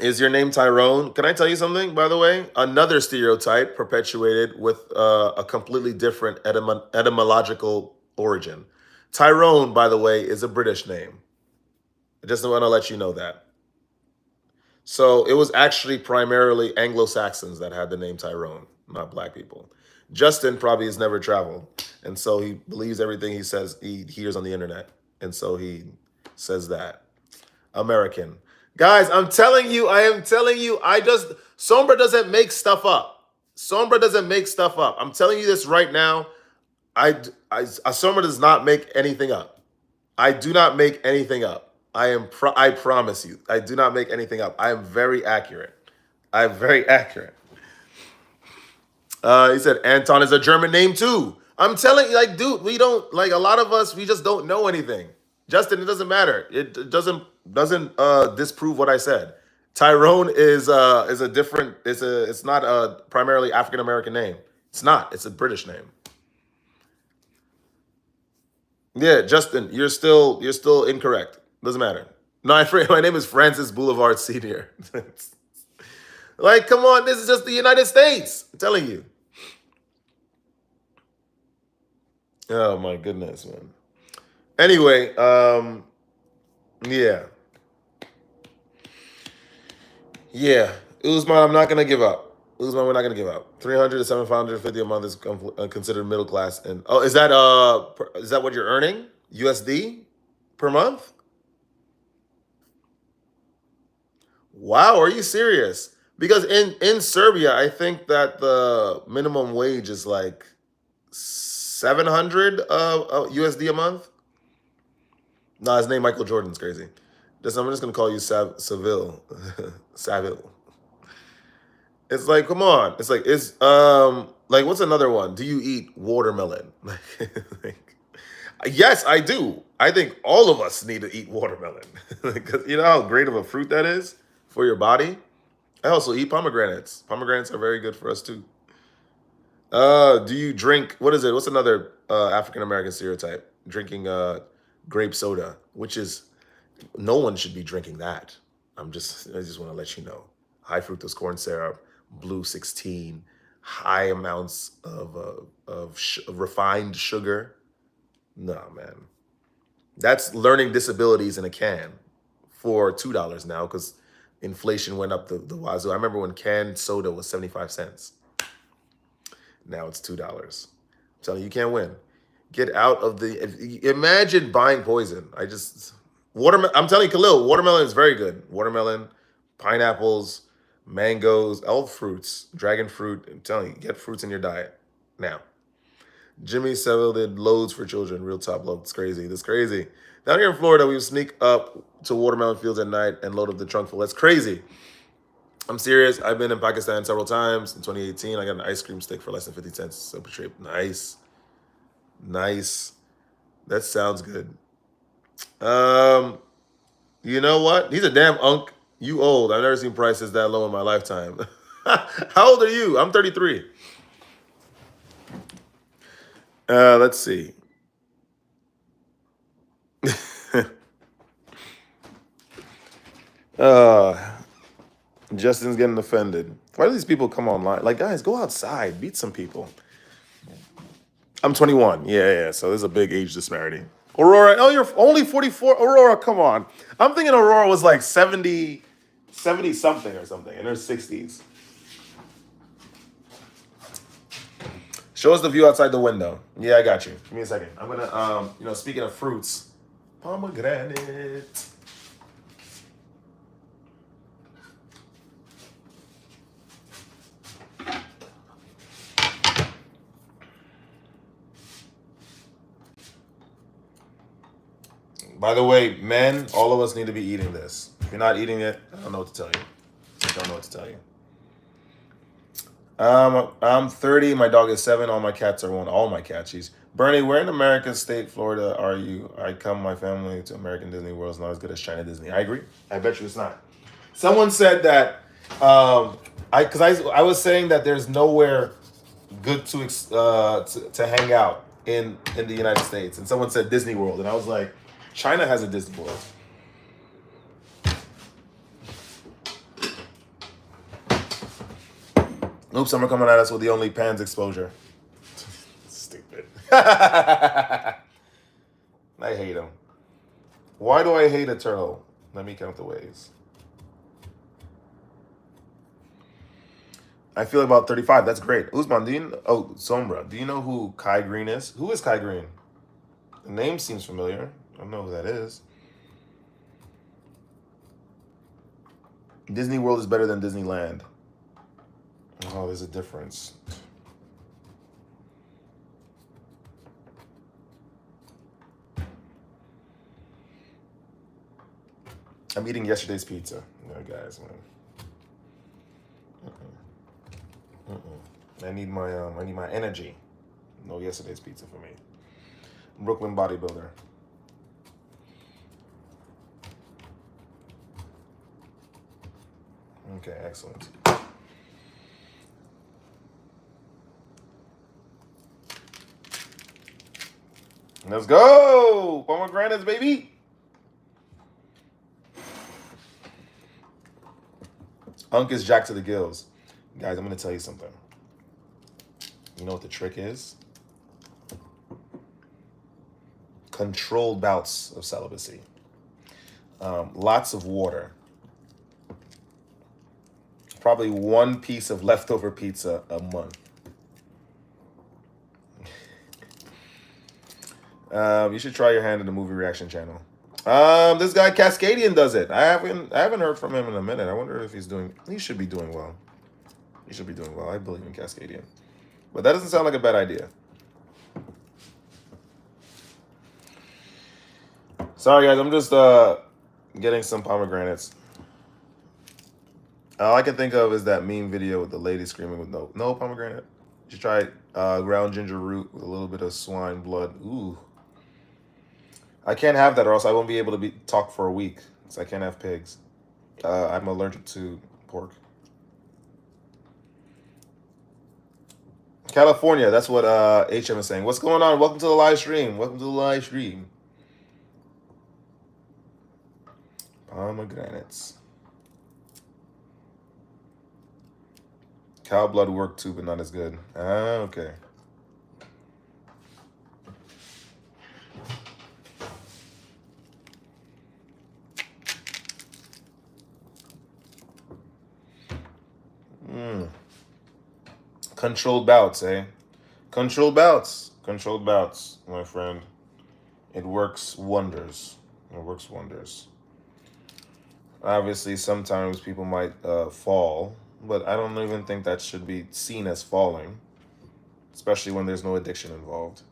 Is your name Tyrone? Can I tell you something, by the way? Another stereotype perpetuated with a completely different etymological origin. Tyrone, by the way, is a British name. I just want to let you know that. So it was actually primarily Anglo Saxons that had the name Tyrone, not black people. Justin probably has never traveled, and so he believes everything he says he hears on the internet, and so he says that. American. Guys, I am telling you, Sombra doesn't make stuff up. Sombra doesn't make stuff up. I'm telling you this right now. Sombra does not make anything up. I do not make anything up. I promise you, I do not make anything up. I am very accurate. I'm very accurate. He said Anton is a German name too. I'm telling you, like, dude, we don't like a lot of us. We just don't know anything. Justin, it doesn't matter. It doesn't disprove what I said. Tyrone is a different. It's not a primarily African American name. It's not. It's a British name. Yeah, Justin, you're still incorrect. Doesn't matter. No, my name is Francis Boulevard Senior. Like, come on, this is just the United States. I'm telling you. Oh my goodness, man. Anyway, yeah. Yeah. Usman, I'm not gonna give up. Usman, we're not gonna give up. 300 to 750 a month is considered middle class. And oh, is that what you're earning? USD per month? Wow, are you serious? Because in Serbia, I think that the minimum wage is like 700 USD a month. No, his name Michael Jordan's crazy. I'm just gonna call you Saville. Saville. It's like, come on. It's like what's another one? Do you eat watermelon? Like, yes, I do. I think all of us need to eat watermelon because you know how great of a fruit that is for your body. I also eat pomegranates. Pomegranates are very good for us too. Do you drink? What is it? What's another African American stereotype? Drinking grape soda, which is no one should be drinking that. I just want to let you know. High fructose corn syrup, blue 16, high amounts of refined sugar. No, man. That's learning disabilities in a can for $2 now because inflation went up the wazoo. I remember when canned soda was 75 cents. Now it's $2. I'm telling you, you can't win. Get out of the. Imagine buying poison. Watermelon. I'm telling you, Khalil, watermelon is very good. Watermelon, pineapples, mangoes, all fruits, dragon fruit. I'm telling you, get fruits in your diet now. Jimmy Savile did loads for children. Real top load. It's crazy. That's crazy. Down here in Florida, we would sneak up to watermelon fields at night and load up the trunk full. That's crazy. I'm serious. I've been in Pakistan several times. In 2018, I got an ice cream stick for less than 50 cents. Simple trip. Nice. Nice. That sounds good. You know what? He's a damn unk. You old. I've never seen prices that low in my lifetime. How old are you? I'm 33. Let's see. Justin's getting offended. Why do these people come online? Like, guys, go outside. Beat some people. I'm 21. Yeah. So there's a big age disparity. Aurora, oh, you're only 44. Aurora, come on. I'm thinking Aurora was like 70 something or something in her 60s. Show us the view outside the window. Yeah, I got you. Give me a second. I'm gonna, speaking of fruits, pomegranate. By the way, men, all of us need to be eating this. If you're not eating it, I don't know what to tell you. I don't know what to tell you. I'm 30. My dog is 7. All my cats are 1. All my cats. Jeez. Bernie, where in America's state, Florida, are you? I come my family to American Disney World. It's not as good as China Disney. I agree. I bet you it's not. Someone said that. I was saying that there's nowhere good to hang out in the United States, and someone said Disney World, and I was like, China has a Disney World. Oops, I'm coming at us with the OnlyPans exposure. Stupid. I hate him. Why do I hate a turtle? Let me count the ways. I feel about 35. That's great. Usman, Sombra, do you know who Kai Green is? Who is Kai Green? The name seems familiar. I don't know who that is. Disney World is better than Disneyland. Oh, there's a difference. I'm eating yesterday's pizza. No, guys, man. I need my energy. No yesterday's pizza for me. Brooklyn bodybuilder. Okay, excellent. Let's go! Pomegranates, baby! Unk is jacked to the gills. Guys, I'm going to tell you something. You know what the trick is? Controlled bouts of celibacy. Lots of water. Probably 1 piece of leftover pizza a month. You should try your hand in the movie reaction channel. This guy Cascadian does it. I haven't heard from him in a minute. I wonder if he should be doing well. He should be doing well. I believe in Cascadian. But that doesn't sound like a bad idea. Sorry guys, I'm just getting some pomegranates. All I can think of is that meme video with the lady screaming with no pomegranate. You should try ground ginger root with a little bit of swine blood. Ooh. I can't have that or else I won't be able to talk for a week. Because I can't have pigs. I'm allergic to pork. California, that's what HM is saying. What's going on? Welcome to the live stream. Welcome to the live stream. Pomegranates. Cow blood worked too, but not as good. Ah, okay. Controlled bouts, eh? Controlled bouts. Controlled bouts, my friend. It works wonders. It works wonders. Obviously, sometimes people might fall, but I don't even think that should be seen as falling, especially when there's no addiction involved.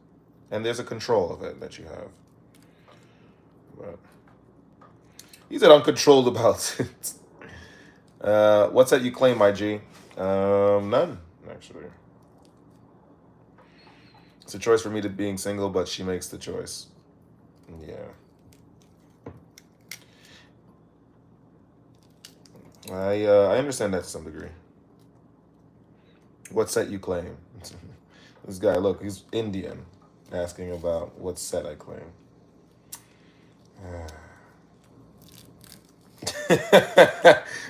And there's a control of it that you have. But he's uncontrolled about it. What's that you claim, my G? None, actually. It's a choice for me to being single, but she makes the choice. Yeah. I understand that to some degree. What set you claim? This guy, look, he's Indian, asking about what set I claim.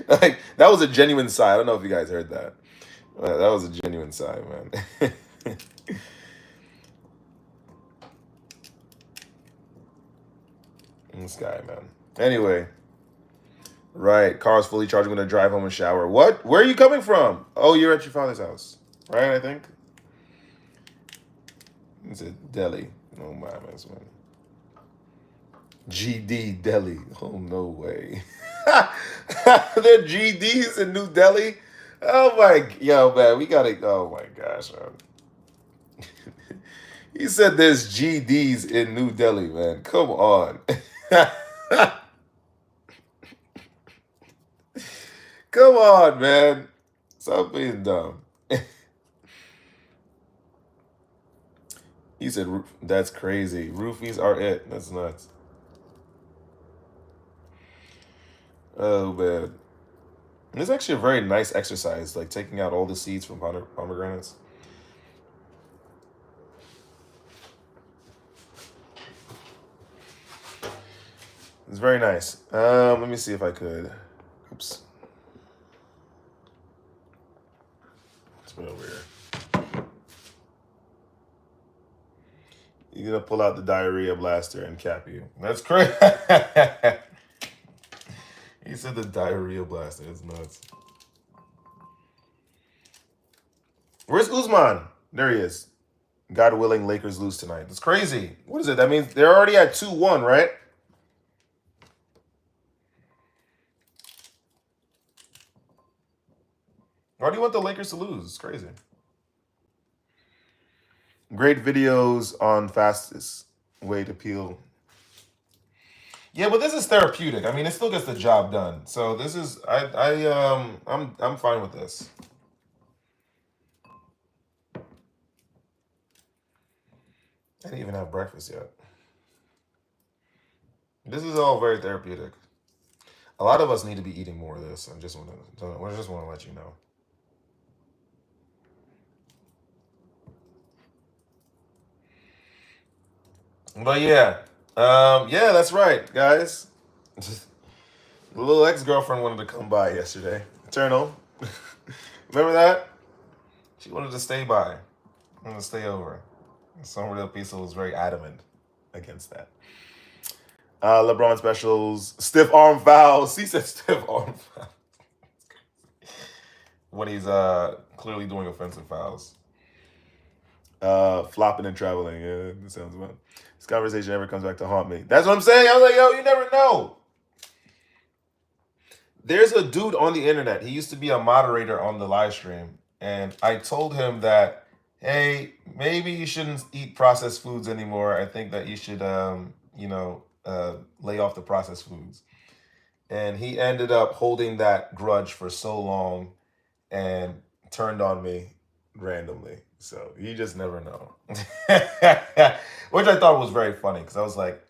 Like, that was a genuine sigh. I don't know if you guys heard that. That was a genuine sigh, man. This guy, man. Anyway, right. Car's fully charged. I'm gonna drive home and shower. What? Where are you coming from? Oh, you're at your father's house, right? I think. It's a Delhi. Oh my man. GD Delhi. Oh no way. There are GDs in New Delhi. Oh my, yo man, we gotta. Oh my gosh, man. He said there's GDs in New Delhi, man. Come on. Come on, man. Stop being dumb. He said, that's crazy. Roofies are it. That's nuts. Oh, man. And it's actually a very nice exercise, like taking out all the seeds from pomegranates. It's very nice. Let me see if I could. Oops. Let's put it over here. You're gonna pull out the diarrhea blaster and cap you. That's crazy. He said the diarrhea blaster. It's nuts. Where's Usman? There he is. God willing, Lakers lose tonight. That's crazy. What is it? That means they're already at 2-1, right? Why do you want the Lakers to lose? It's crazy. Great videos on fastest way to peel. Yeah, but this is therapeutic. I mean, it still gets the job done. So this is I'm fine with this. I didn't even have breakfast yet. This is all very therapeutic. A lot of us need to be eating more of this. I just want to let you know. But yeah, yeah, that's right, guys. The little ex-girlfriend wanted to come by yesterday. Eternal. Remember that? She wanted to stay by. Wanted to stay over. Some real people was very adamant against that. LeBron specials, stiff arm fouls. He said stiff arm fouls. When he's clearly doing offensive fouls. Flopping and traveling. Yeah, that sounds about. This conversation never comes back to haunt me. That's what I'm saying. I was like, yo, you never know. There's a dude on the internet. He used to be a moderator on the live stream. And I told him that, hey, maybe you shouldn't eat processed foods anymore. I think that you should, lay off the processed foods. And he ended up holding that grudge for so long and turned on me randomly. So you just never know. Which I thought was very funny because I was like,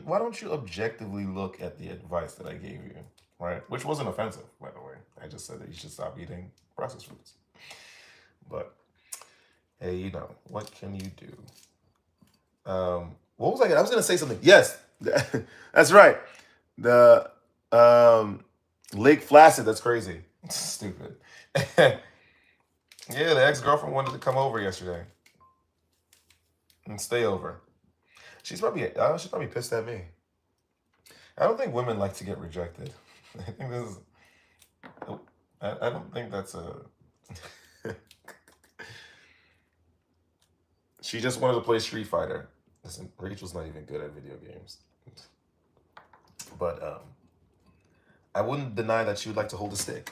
why don't you objectively look at the advice that I gave you? Right? Which wasn't offensive, by the way. I just said that you should stop eating processed foods. But hey, what can you do? What was I was gonna say something. Yes, that's right. The Lake Placid, that's crazy. Stupid. Yeah, the ex-girlfriend wanted to come over yesterday and stay over. She's probably pissed at me. I don't think women like to get rejected. I think this is. I don't think that's a. She just wanted to play Street Fighter. Listen, Rachel's not even good at video games. But I wouldn't deny that she would like to hold a stick.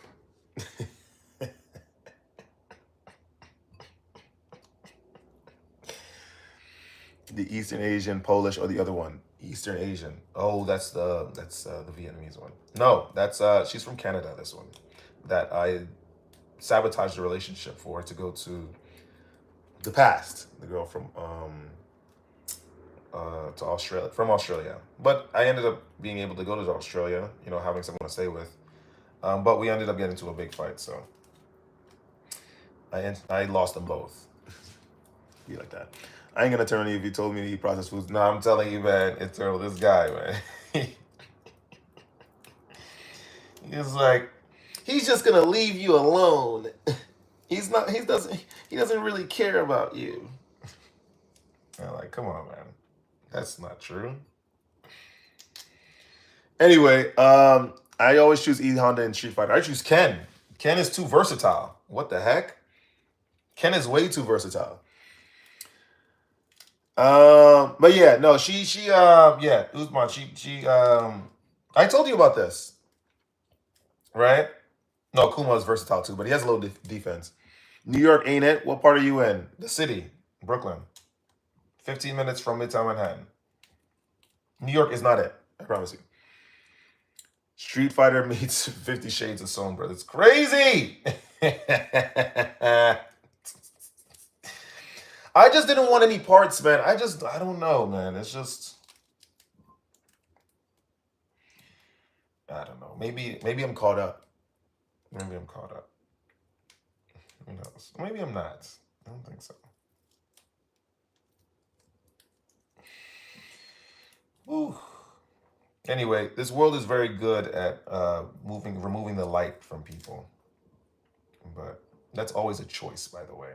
The Eastern Asian, Polish, or the other one? Eastern Asian. Oh, that's the Vietnamese one. No, that's she's from Canada. This one, that I sabotaged the relationship for her to go to the past. The girl from to Australia, from Australia. But I ended up being able to go to Australia. You know, having someone to stay with. But we ended up getting into a big fight. So I lost them both. Be like that. I ain't gonna turn on you if you told me to eat processed foods. No, I'm telling you, man, it's this guy, man. He's like, he's just gonna leave you alone. He doesn't really care about you. I'm like, come on, man. That's not true. Anyway, I always choose E Honda in Street Fighter. I choose Ken. Ken is too versatile. What the heck? Ken is way too versatile. But yeah, no, yeah, Usman, I told you about this, right? No, Kuma is versatile too, but he has a low defense. New York ain't it? What part are you in? The city, Brooklyn. 15 minutes from Midtown Manhattan. New York is not it, I promise you. Street Fighter meets 50 Shades of Sombra. It's crazy! I just didn't want any parts, man. I don't know, man. It's just, I don't know. Maybe I'm caught up. Maybe I'm caught up. Who knows? Maybe I'm not. I don't think so. Whew. Anyway, this world is very good at removing the light from people. But that's always a choice, by the way.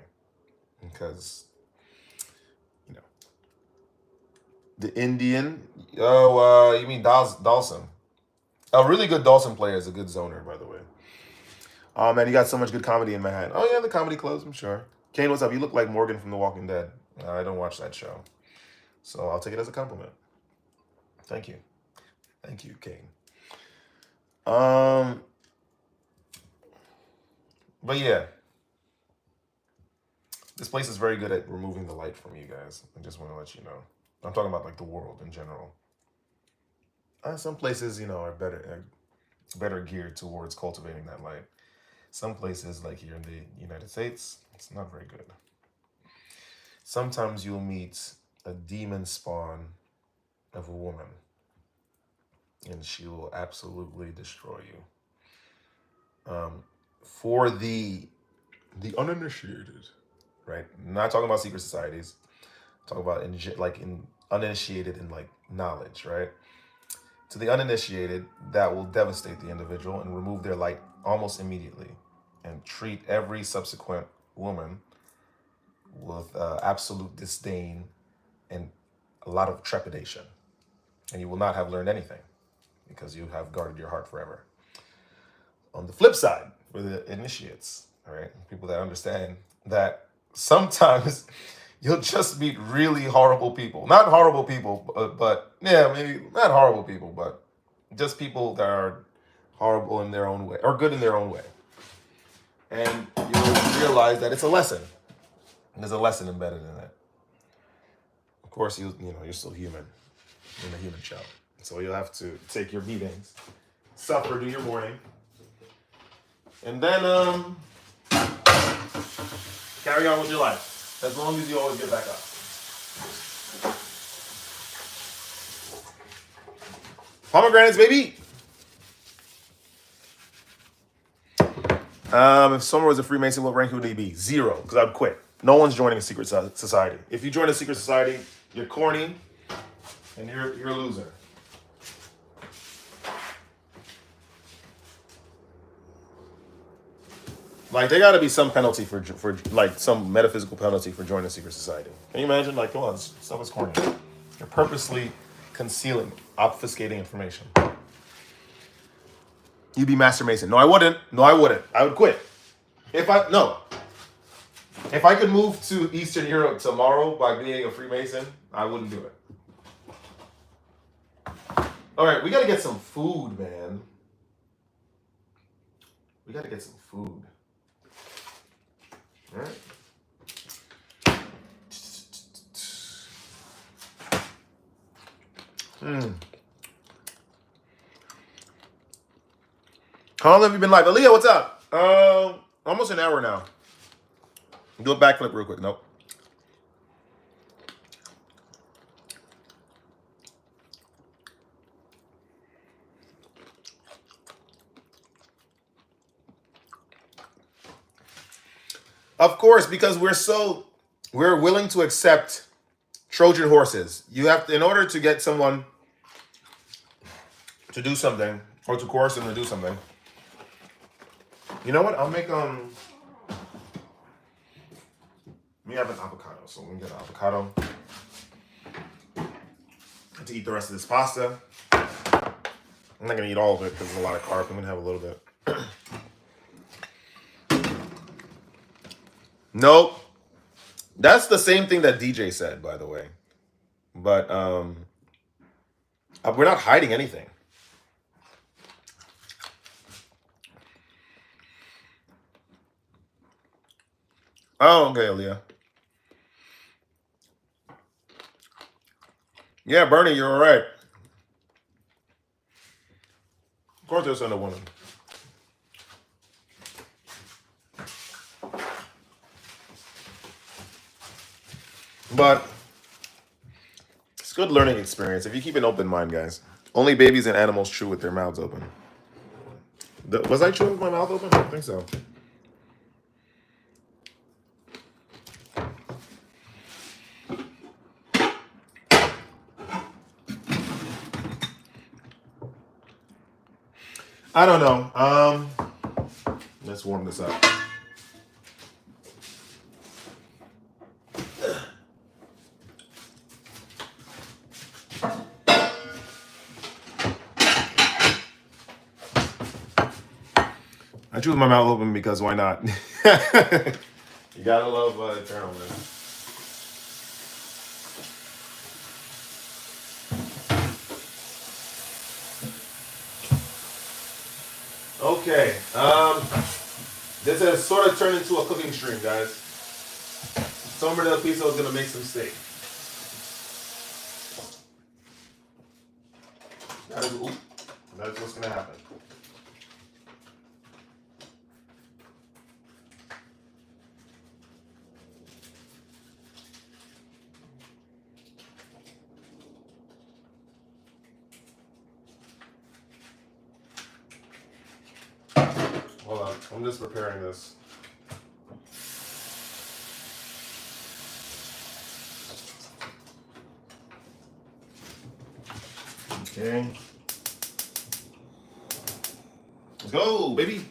Because, you know, the Indian, you mean Dawson. A really good Dawson player is a good zoner, by the way. Oh, man, you got so much good comedy in Manhattan. Oh, yeah, the comedy clubs, I'm sure. Kane, what's up? You look like Morgan from The Walking Dead. I don't watch that show. So I'll take it as a compliment. Thank you. Thank you, Kane. But yeah. This place is very good at removing the light from you guys. I just want to let you know. I'm talking about like the world in general. Some places, you know, are better geared towards cultivating that light. Some places, like here in the United States, it's not very good. Sometimes you'll meet a demon spawn of a woman, and she will absolutely destroy you. For the uninitiated, right? I'm not talking about secret societies. I'm talking about in uninitiated in like knowledge, right? To the uninitiated, that will devastate the individual and remove their light almost immediately, and treat every subsequent woman with absolute disdain and a lot of trepidation. And you will not have learned anything because you have guarded your heart forever. On the flip side, for the initiates, all right, people that understand that sometimes you'll just meet really horrible people. Not horrible people, but yeah, maybe not horrible people, but just people that are horrible in their own way, or good in their own way. And you'll realize that it's a lesson. There's a lesson embedded in that. Of course, you're still human. You're a human child. So you'll have to take your beatings, suffer, do your mourning, and then carry on with your life. As long as you always get back up. Pomegranates, baby! If Summer was a Freemason, what rank would he be? 0, because I'd quit. No one's joining a secret society. If you join a secret society, you're corny, and you're a loser. Like, there got to be some penalty for like some metaphysical penalty for joining a secret society. Can you imagine? Like, come on, stuff is corny. You're purposely concealing, obfuscating information. You'd be Master Mason. No, I wouldn't. I would quit. If I could move to Eastern Europe tomorrow by being a Freemason, I wouldn't do it. All right, we got to get some food, man. We got to get some food. All right. How long have you been live? Aaliyah, what's up? Almost an hour now. Do a backflip real quick. Nope. Of course, because we're willing to accept Trojan horses. You have to, in order to get someone to do something or to coerce them to do something. You know what? I'll make we have an avocado, so we can get an avocado. To eat the rest of this pasta. I'm not gonna eat all of it because there's a lot of carbs. I'm gonna have a little bit. Nope. That's the same thing that DJ said, by the way. But we're not hiding anything. Oh, okay, Aaliyah. Yeah, Bernie, you're all right. Of course, there's another one. But it's a good learning experience if you keep an open mind, guys. Only babies and animals chew with their mouths open. Was I chewing with my mouth open? I don't think so. I don't know. Let's warm this up. I chew with my mouth open because why not? You gotta love Eternal, man. Okay. This has sort of turned into a cooking stream, guys. Somer del Piso is gonna make some steak. That's what's gonna happen. Hold on, I'm just preparing this. Okay. Let's go, baby.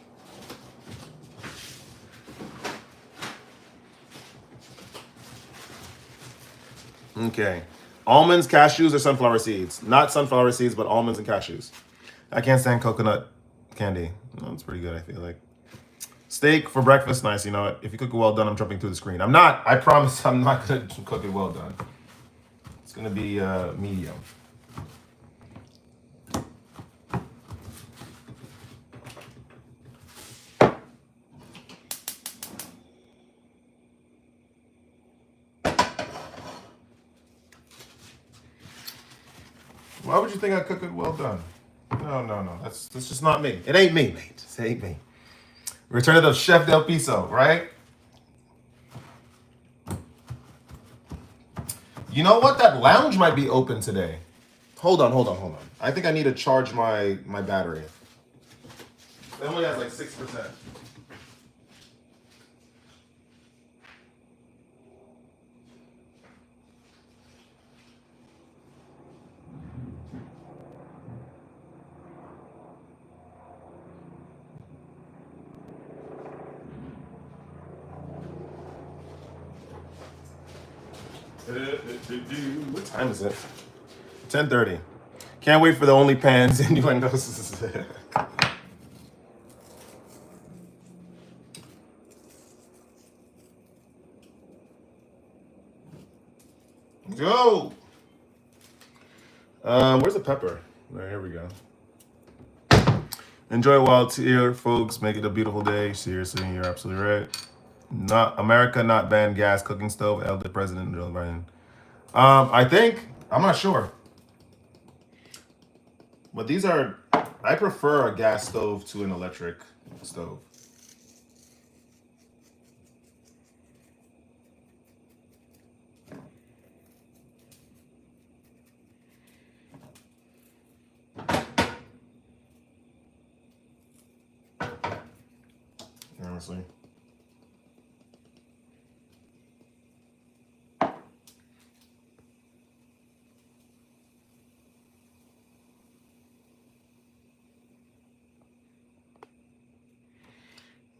Okay. Almonds, cashews, or sunflower seeds? Not sunflower seeds, but almonds and cashews. I can't stand coconut candy. No, it's pretty good, I feel like. Steak for breakfast, nice. You know what? If you cook it well done, I'm jumping through the screen. I'm not. I promise I'm not going to cook it well done. It's going to be medium. Why would you think I cook it well done? No. That's just not me. It ain't me, mate. It ain't me. Return of Chef Del Piso, right? You know what? That lounge might be open today. Hold on. I think I need to charge my battery. It only has like 6%. What time is it? 10:30. Can't wait for the OnlyPans innuendos. Go. Where's the pepper? Right, here we go. Enjoy while it's here, folks. Make it a beautiful day. Seriously, you're absolutely right. Not America, not ban gas cooking stove. Elder President Joe Biden. I think I'm not sure, but these are. I prefer a gas stove to an electric stove. Honestly.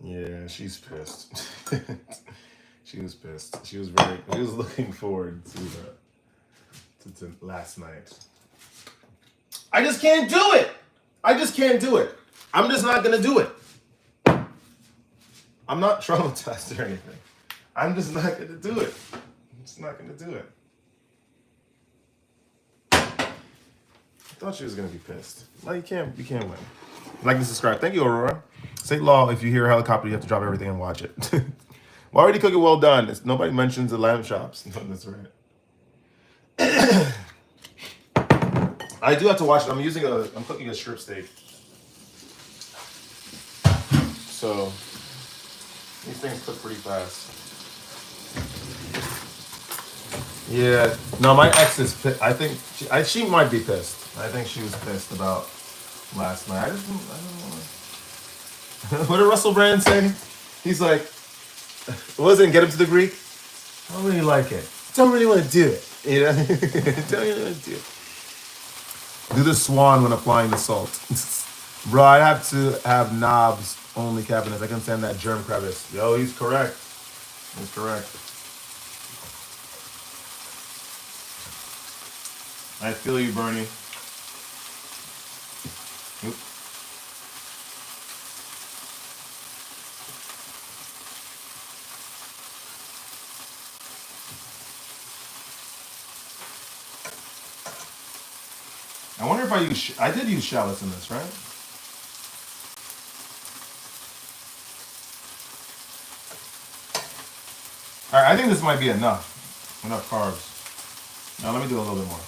Yeah, she's pissed. She was pissed. She was looking forward to last night. I just can't do it. I just can't do it. I'm just not gonna do it. I'm not traumatized or anything. I'm just not gonna do it. I'm just not gonna do it. I thought she was gonna be pissed. No, you can't win. Like and subscribe. Thank you, Aurora. State law, if you hear a helicopter, you have to drop everything and watch it. Well, already cook it well done. Nobody mentions the lamb chops. No, that's right. I do have to watch it. I'm cooking a strip steak. So these things cook pretty fast. Yeah. No, my ex is pissed. I think she might be pissed. I think she was pissed about last night. I don't know. What did Russell Brand say? He's like, what was it? Get him to the Greek? I don't really like it. Don't really want to do it. You know? Don't really want to do it. Do the swan when applying the salt. Bro, I have to have knobs only cabinets. I can stand that germ crevice. Yo, he's correct. He's correct. I feel you, Bernie. Oop. I wonder if I did use shallots in this, right? All right, I think this might be enough carbs. Now let me do a little bit more.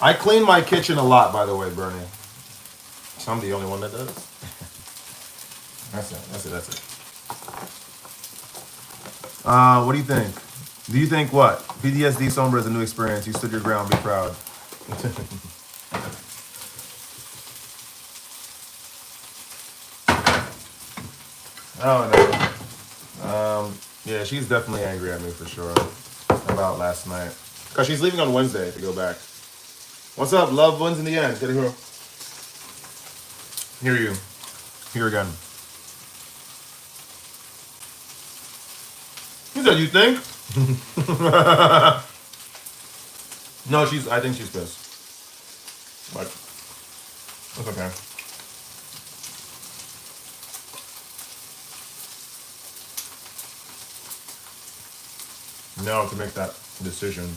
I clean my kitchen a lot, by the way, Bernie. So I'm the only one that does. That's it. What do you think? Do you think what? PTSD Sombra is a new experience. You stood your ground. Be proud. Oh no. Yeah, she's definitely angry at me for sure about last night. Cause she's leaving on Wednesday to go back. What's up? Love wins in the end. Get it here. Hear you. Here again. He said, you think? No, I think she's pissed. But that's okay. Now to make that decision.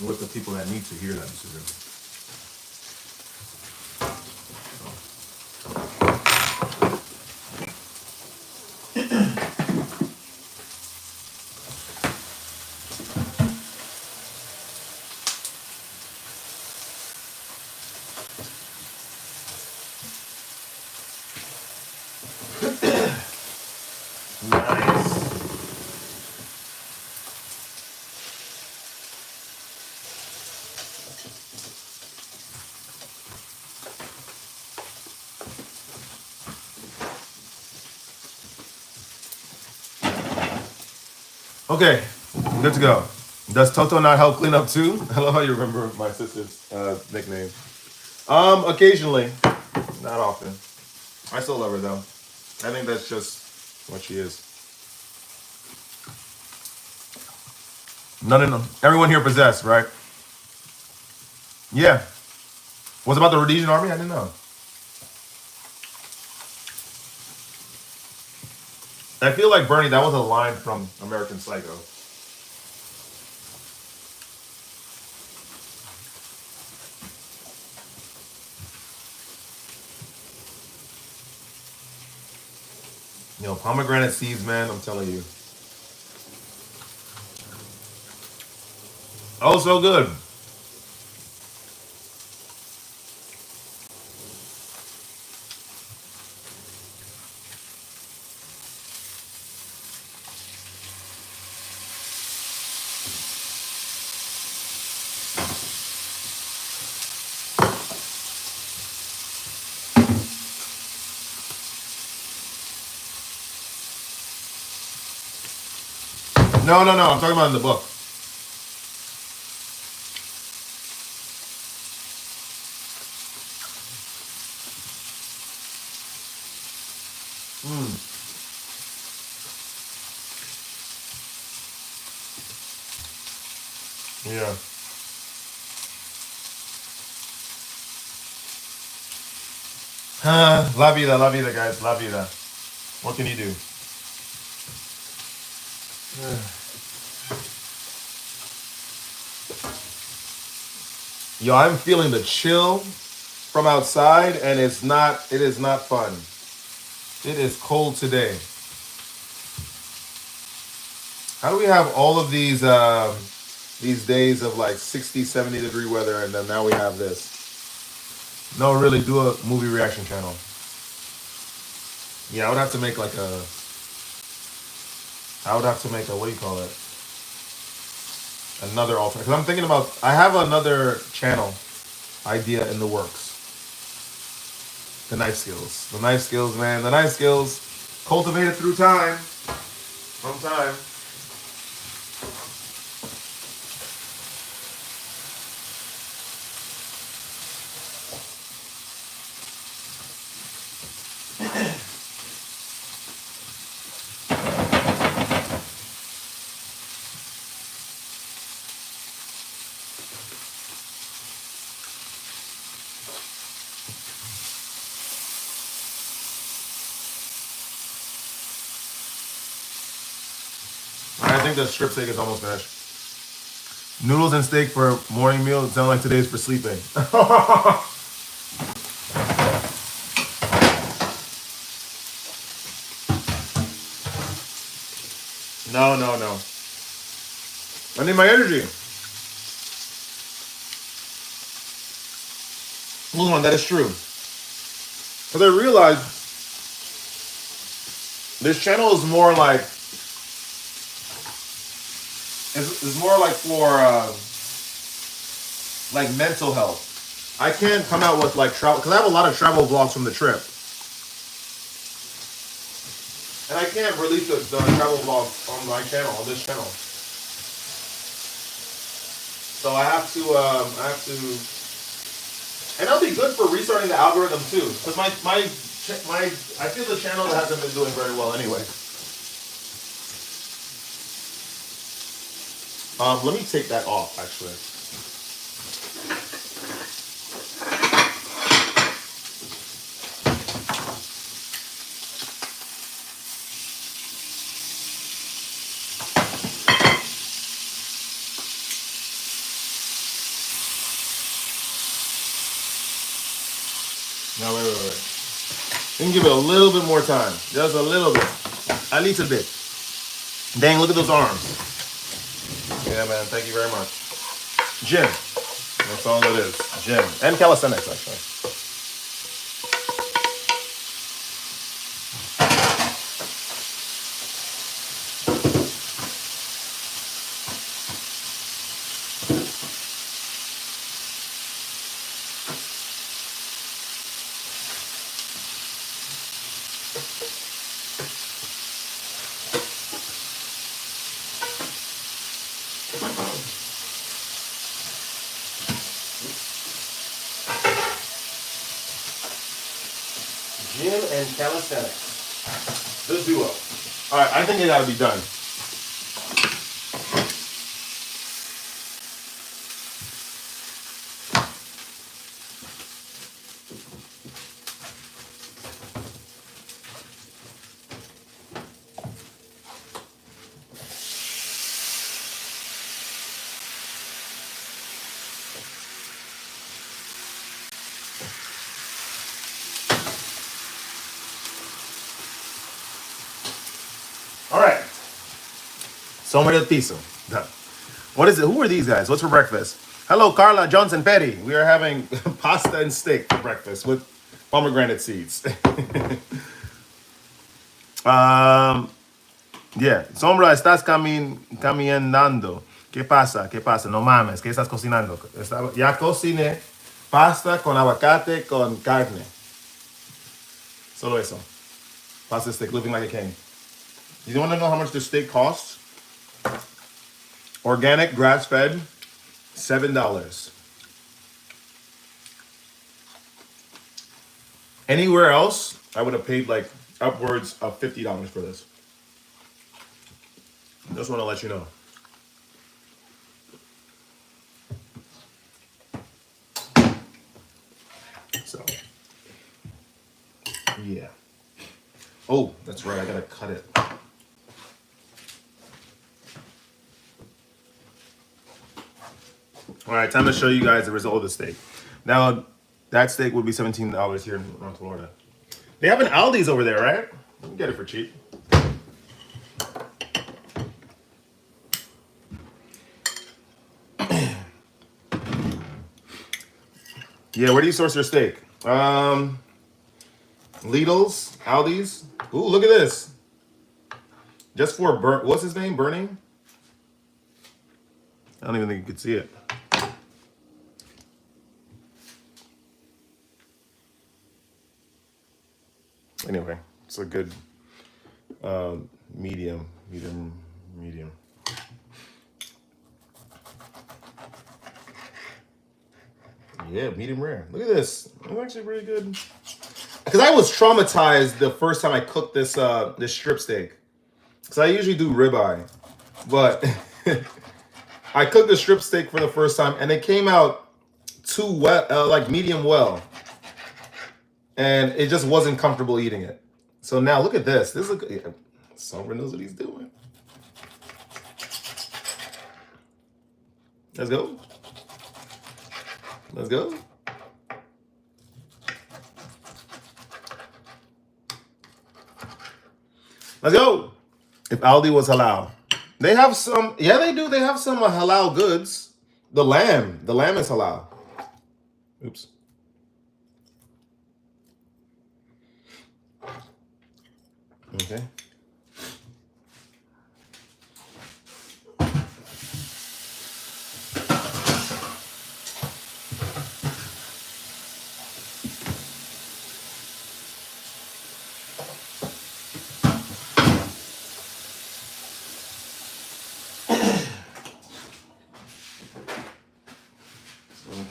With the people that need to hear that decision. Okay, good to go. Does Toto not help clean up too? I love how you remember my sister's nickname. Occasionally, not often. I still love her though. I think that's just what she is. No. Everyone here possessed, right? Yeah. Was about the Rhodesian army? I didn't know. I feel like Bernie, that was a line from American Psycho. You know, pomegranate seeds, man, I'm telling you. Oh, so good. No. I'm talking about in the book. Yeah. La vida, guys, la vida. What can you do? Yo, I'm feeling the chill from outside, and it is not fun. It is cold today. How do we have all of these days of like 60, 70-degree weather, and then now we have this? No, really, do a movie reaction channel. Yeah, I would have to make like a. What do you call it? Another alternate. Because I'm thinking about. I have another channel idea in the works. The knife skills. The knife skills, man. The knife skills. Cultivated through time. From time. I think the strip steak is almost finished. Noodles and steak for morning meal. It sounds like today's for sleeping. No. I need my energy. Hold on, that is true. Because I realized this channel is more like is more like for like mental health. I can't come out with like travel because I have a lot of travel vlogs from the trip, and I can't release the travel vlogs on my channel, on this channel. So I have to, and that'll be good for restarting the algorithm too, because my I feel the channel hasn't been doing very well anyway. Let me take that off actually. No, wait. We can give it a little bit more time. Just a little bit. A little bit. Dang, look at those arms. Yeah, man, thank you very much. Gym. That's all it is. Gym. And calisthenics, actually. Gym and calisthenics. The duo. All right, I think it got to be done. Somewhere piso. Done. What is it? Who are these guys? What's for breakfast? Hello, Carla Johnson Petty. We are having pasta and steak for breakfast with pomegranate seeds. Yeah. Sombra, estás caminando. ¿Qué pasa? ¿Qué pasa? No mames. ¿Qué estás cocinando? Ya cociné pasta con aguacate con carne. Solo eso. Pasta steak, living like a king. You want to know how much the steak costs? Organic, grass-fed, $7. Anywhere else, I would have paid like upwards of $50 for this. Just want to let you know. So, yeah. Oh, that's right. I gotta cut it. All right, time to show you guys the result of the steak. Now, that steak would be $17 here in North Florida. They have an Aldi's over there, right? You can get it for cheap. Yeah, where do you source your steak? Lidl's, Aldi's. Ooh, look at this. Just for what's his name? Burning? I don't even think you could see it. Anyway, it's a good medium. Yeah, medium rare. Look at this. It's actually pretty good. Because I was traumatized the first time I cooked this this strip steak. Because I usually do ribeye, but I cooked the strip steak for the first time, and it came out too well, like medium well, and it just wasn't comfortable eating it. So now look at this. This is Sombra knows what he's doing. Let's go. Let's go. Let's go. If Aldi was halal. They have some, yeah, they do. They have some halal goods. The lamb is halal. Oops. Okay.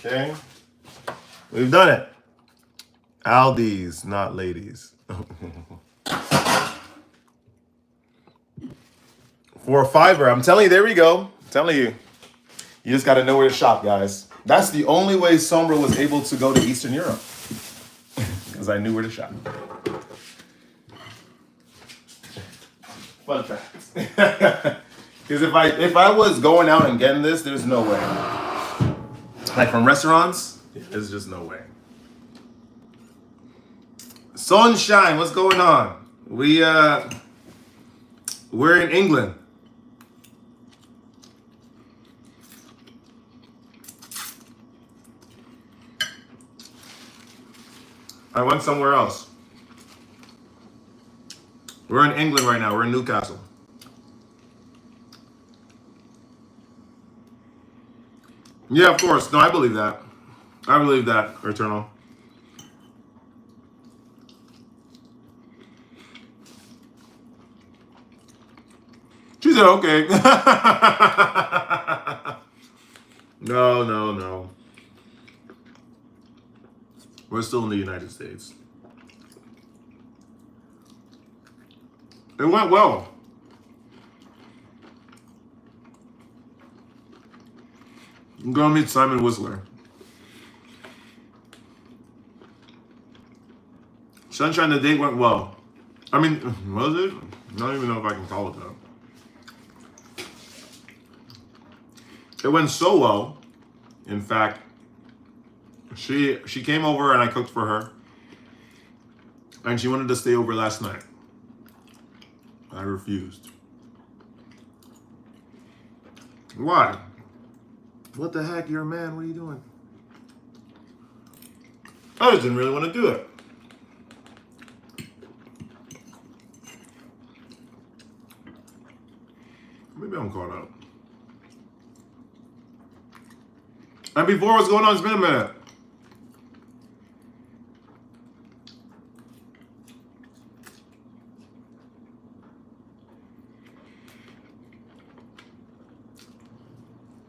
Okay. We've done it. Aldi's, not ladies. For a $5, I'm telling you, there we go. I'm telling you. You just got to know where to shop, guys. That's the only way Sombra was able to go to Eastern Europe. Because I knew where to shop. Fun fact. Because if I was going out and getting this, there's no way. Like from restaurants, there's just no way. Sunshine, what's going on? We're in England. I went somewhere else. We're in England right now. We're in Newcastle. Yeah, of course. No, I believe that. I believe that, Eternal. She said, okay. No. We're still in the United States. It went well. I'm gonna meet Simon Whistler. Sunshine, the date went well. I mean, was it? I don't even know if I can call it that. It went so well. In fact, she came over and I cooked for her. And she wanted to stay over last night. I refused. Why? What the heck? You're a man. What are you doing? I just didn't really want to do it. Maybe I'm caught up. And before what's going on, it's been a minute.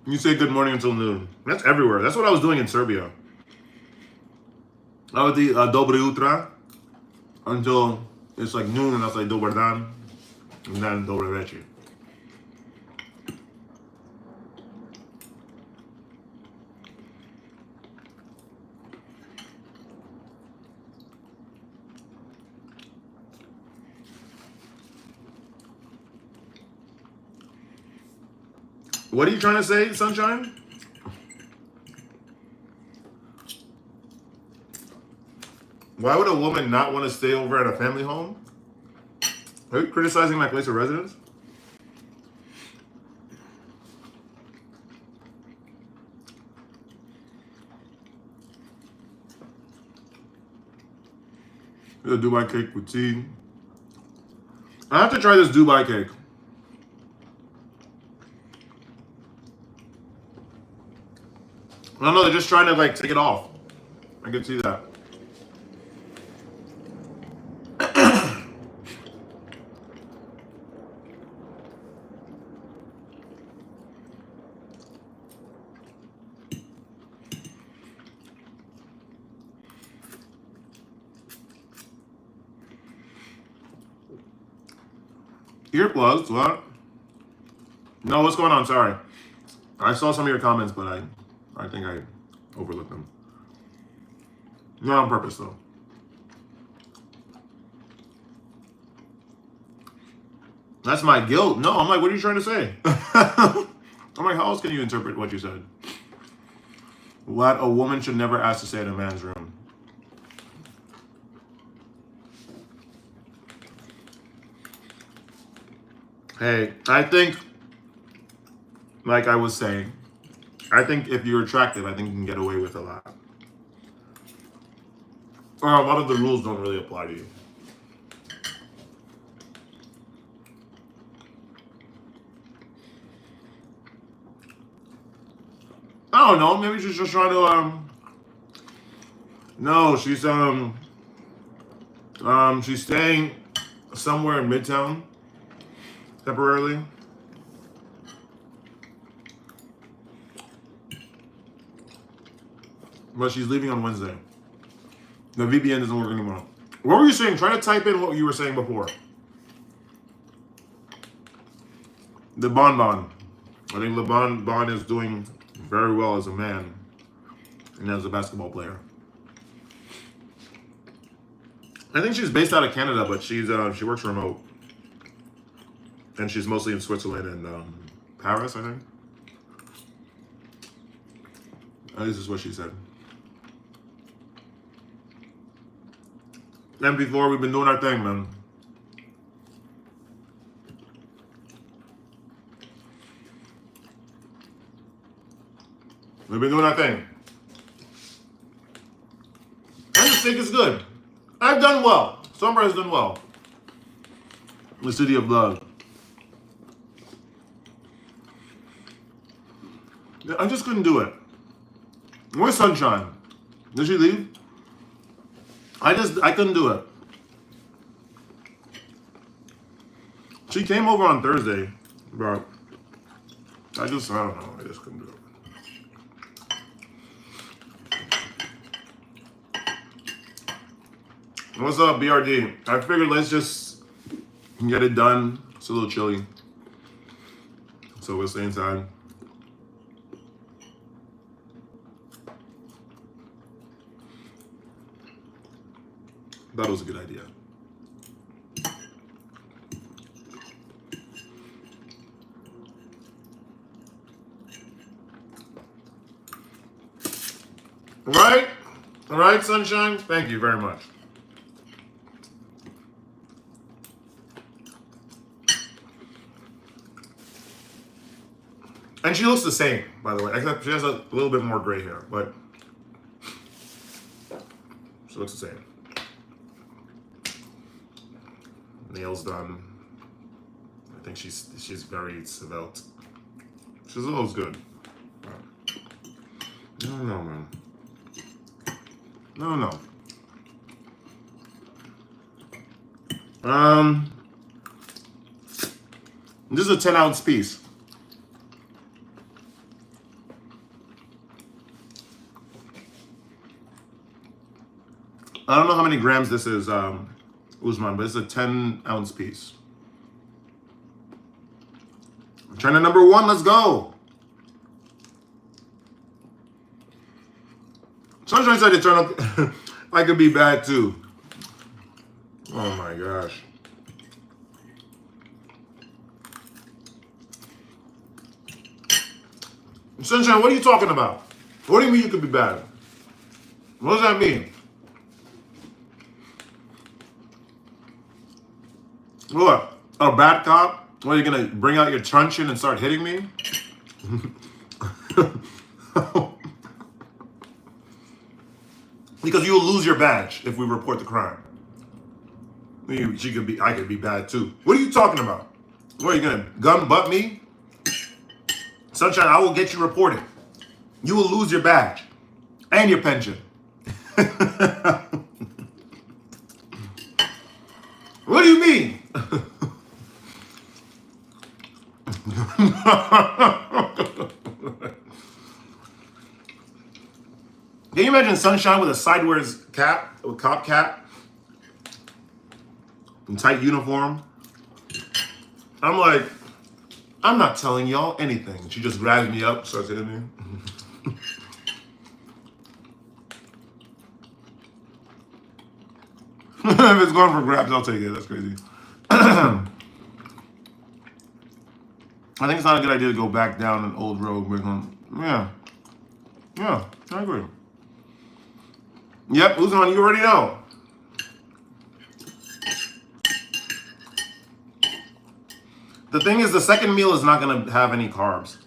You say good morning until noon. That's everywhere. That's what I was doing in Serbia. I would eat dobre utra until it's like noon, and that's like dobar dan, and then dobre vechi. What are you trying to say, Sunshine? Why would a woman not want to stay over at a family home? Are you criticizing my place of residence? The Dubai cake with tea. I have to try this Dubai cake. I don't know, they're just trying to like take it off. I can see that. Earplugs, what? No, what's going on? Sorry. I saw some of your comments, but I think I overlooked them. Not on purpose, though. That's my guilt. No, I'm like, what are you trying to say? I'm like, how else can you interpret what you said? What a woman should never ask to stay in a man's room. Hey, I think, like I was saying, I think if you're attractive, I think you can get away with a lot. A lot of the rules don't really apply to you. I don't know. Maybe she's just trying to. No, she's staying somewhere in Midtown temporarily. But she's leaving on Wednesday. The VPN doesn't work anymore. What were you saying? Try to type in what you were saying before. The Bon. I think Le Bon is doing very well as a man and as a basketball player. I think she's based out of Canada, but she works remote. And she's mostly in Switzerland and Paris, I think. This is what she said. And before, we've been doing our thing, man. We've been doing our thing. And the steak is good. I've done well. Summer has done well. The city of love. I just couldn't do it. Where's Sunshine? Did she leave? I couldn't do it. She came over on Thursday, but I don't know. I just couldn't do it. What's up, BRD? I figured let's just get it done. It's a little chilly, so we'll stay inside. Thought it was a good idea. All right, Sunshine. Thank you very much. And she looks the same, by the way, except she has a little bit more gray hair, but she looks the same. Nails done. I think she's very svelte. She's always good. No, man. No. This is a 10-ounce piece. I don't know how many grams this is, Usman, but it's a 10-ounce piece. China number 1, let's go. Sunshine said eternal. I could be bad too. Oh my gosh. Sunshine, what are you talking about? What do you mean you could be bad? What does that mean? What? A bad cop? What, are you gonna bring out your truncheon and start hitting me? Because you will lose your badge if we report the crime. I could be bad too. What are you talking about? What, are you gonna gun butt me? Sunshine, I will get you reported. You will lose your badge and your pension. What do you mean? Can you imagine Sunshine with a sideways cap, a cop cap, and tight uniform? I'm like, I'm not telling y'all anything. She just grabs me up, starts hitting me. If it's going for grabs, I'll take it. That's crazy. I think it's not a good idea to go back down an old road. Yeah, I agree. Yep, Usman, you already know. The thing is, the second meal is not going to have any carbs.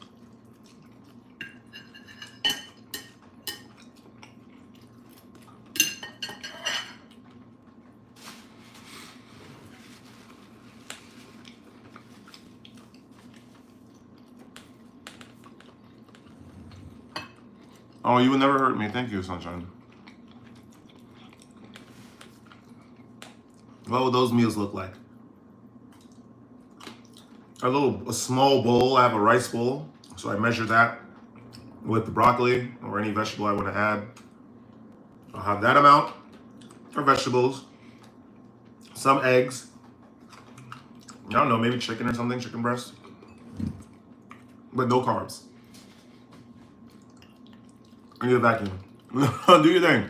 Oh, you would never hurt me. Thank you, Sunshine. What would those meals look like? A small bowl. I have a rice bowl, so I measure that with the broccoli or any vegetable I want to add. I'll have that amount for vegetables, some eggs. I don't know, maybe chicken or something, chicken breast, but no carbs. I need a vacuum. Do your thing.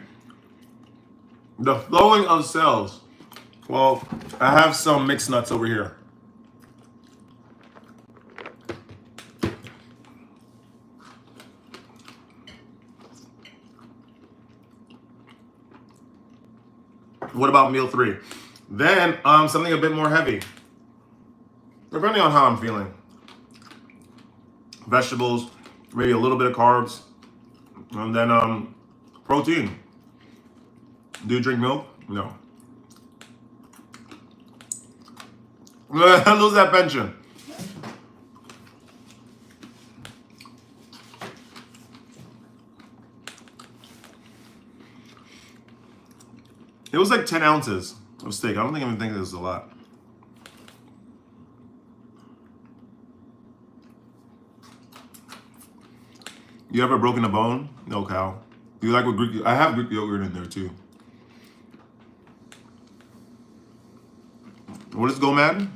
The flowing of cells. Well, I have some mixed nuts over here. What about meal 3? Then something a bit more heavy, depending on how I'm feeling. Vegetables, maybe a little bit of carbs, and then protein. Do you drink milk? No. Lose that pension. It was like 10 ounces of steak. I don't even think it was a lot. You ever broken a bone? No, Cal. You like with Greek? I have Greek yogurt in there too. What is Go Madden?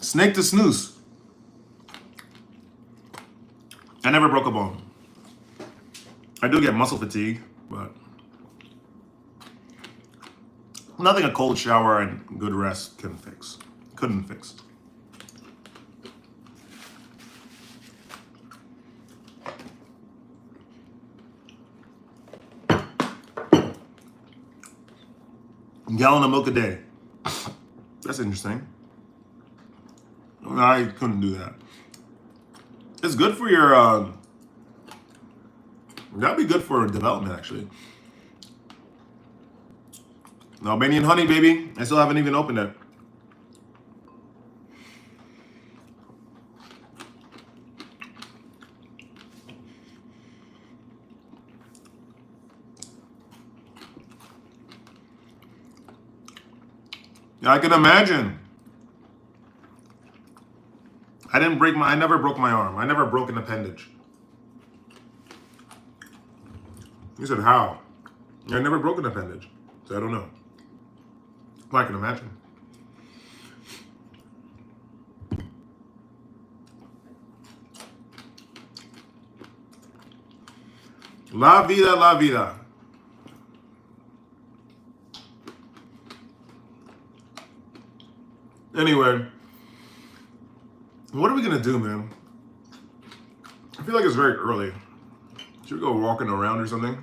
Snake to snooze. I never broke a bone. I do get muscle fatigue, but nothing a cold shower and good rest can fix. Couldn't fix. Gallon of milk a day. That's interesting. I couldn't do that. It's good for your. That'd be good for development, actually. Albanian honey, baby. I still haven't even opened it. Yeah, I can imagine. I never broke my arm. I never broke an appendage. He said, how? I never broke an appendage. So I don't know. Well, I can imagine. La vida, la vida. Anyway, what are we gonna do, man? I feel like it's very early. Should we go walking around or something?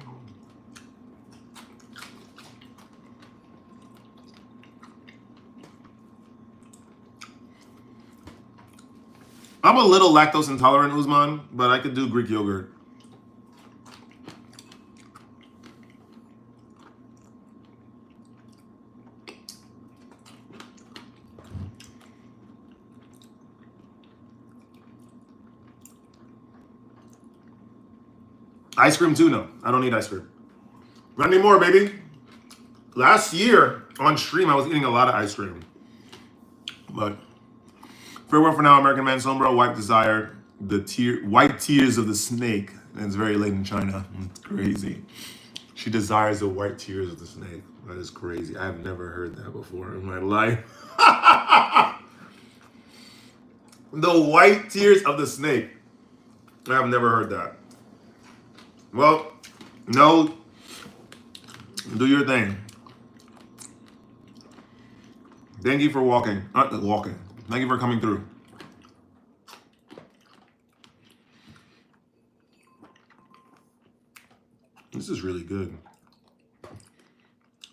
I'm a little lactose intolerant, Uzman, but I could do Greek yogurt. Ice cream too? No, I don't need ice cream. Not anymore, baby. Last year on stream, I was eating a lot of ice cream. But farewell for now, American Man Sombra, Wipe Desire, White Tears of the Snake. And it's very late in China. It's crazy. She desires the white tears of the snake. That is crazy. I have never heard that before in my life. The white tears of the snake. I have never heard that. Well, no. Do your thing. Thank you for walking. Not walking. Thank you for coming through. This is really good.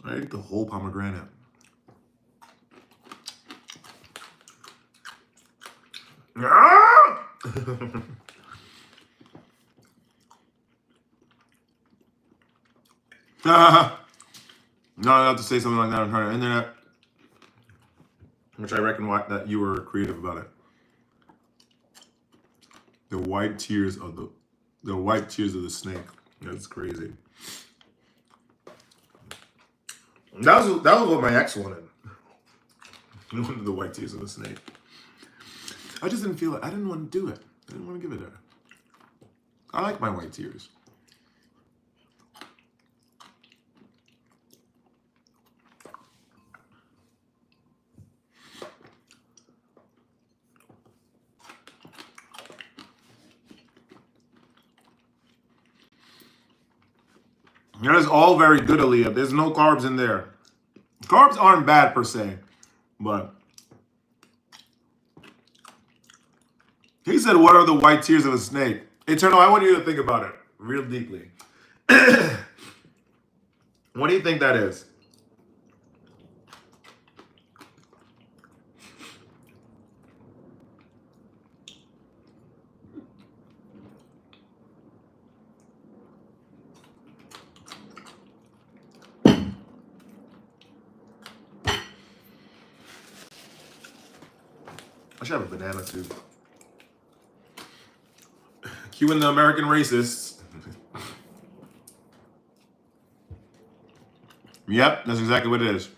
I ate the whole pomegranate. Ah! No, I have to say something like that on the internet, which I reckon that you were creative about it. The white tears of the snake. That's crazy. That was what my ex wanted. He wanted the white tears of the snake. I just didn't feel it. I didn't want to do it. I didn't want to give it to her. I like my white tears. That is all very good, Aaliyah. There's no carbs in there. Carbs aren't bad per se, but he said, what are the white tears of a snake? Eternal, I want you to think about it real deeply. What do you think that is? I should have a banana too. Cueing the American racists. Yep, that's exactly what it is.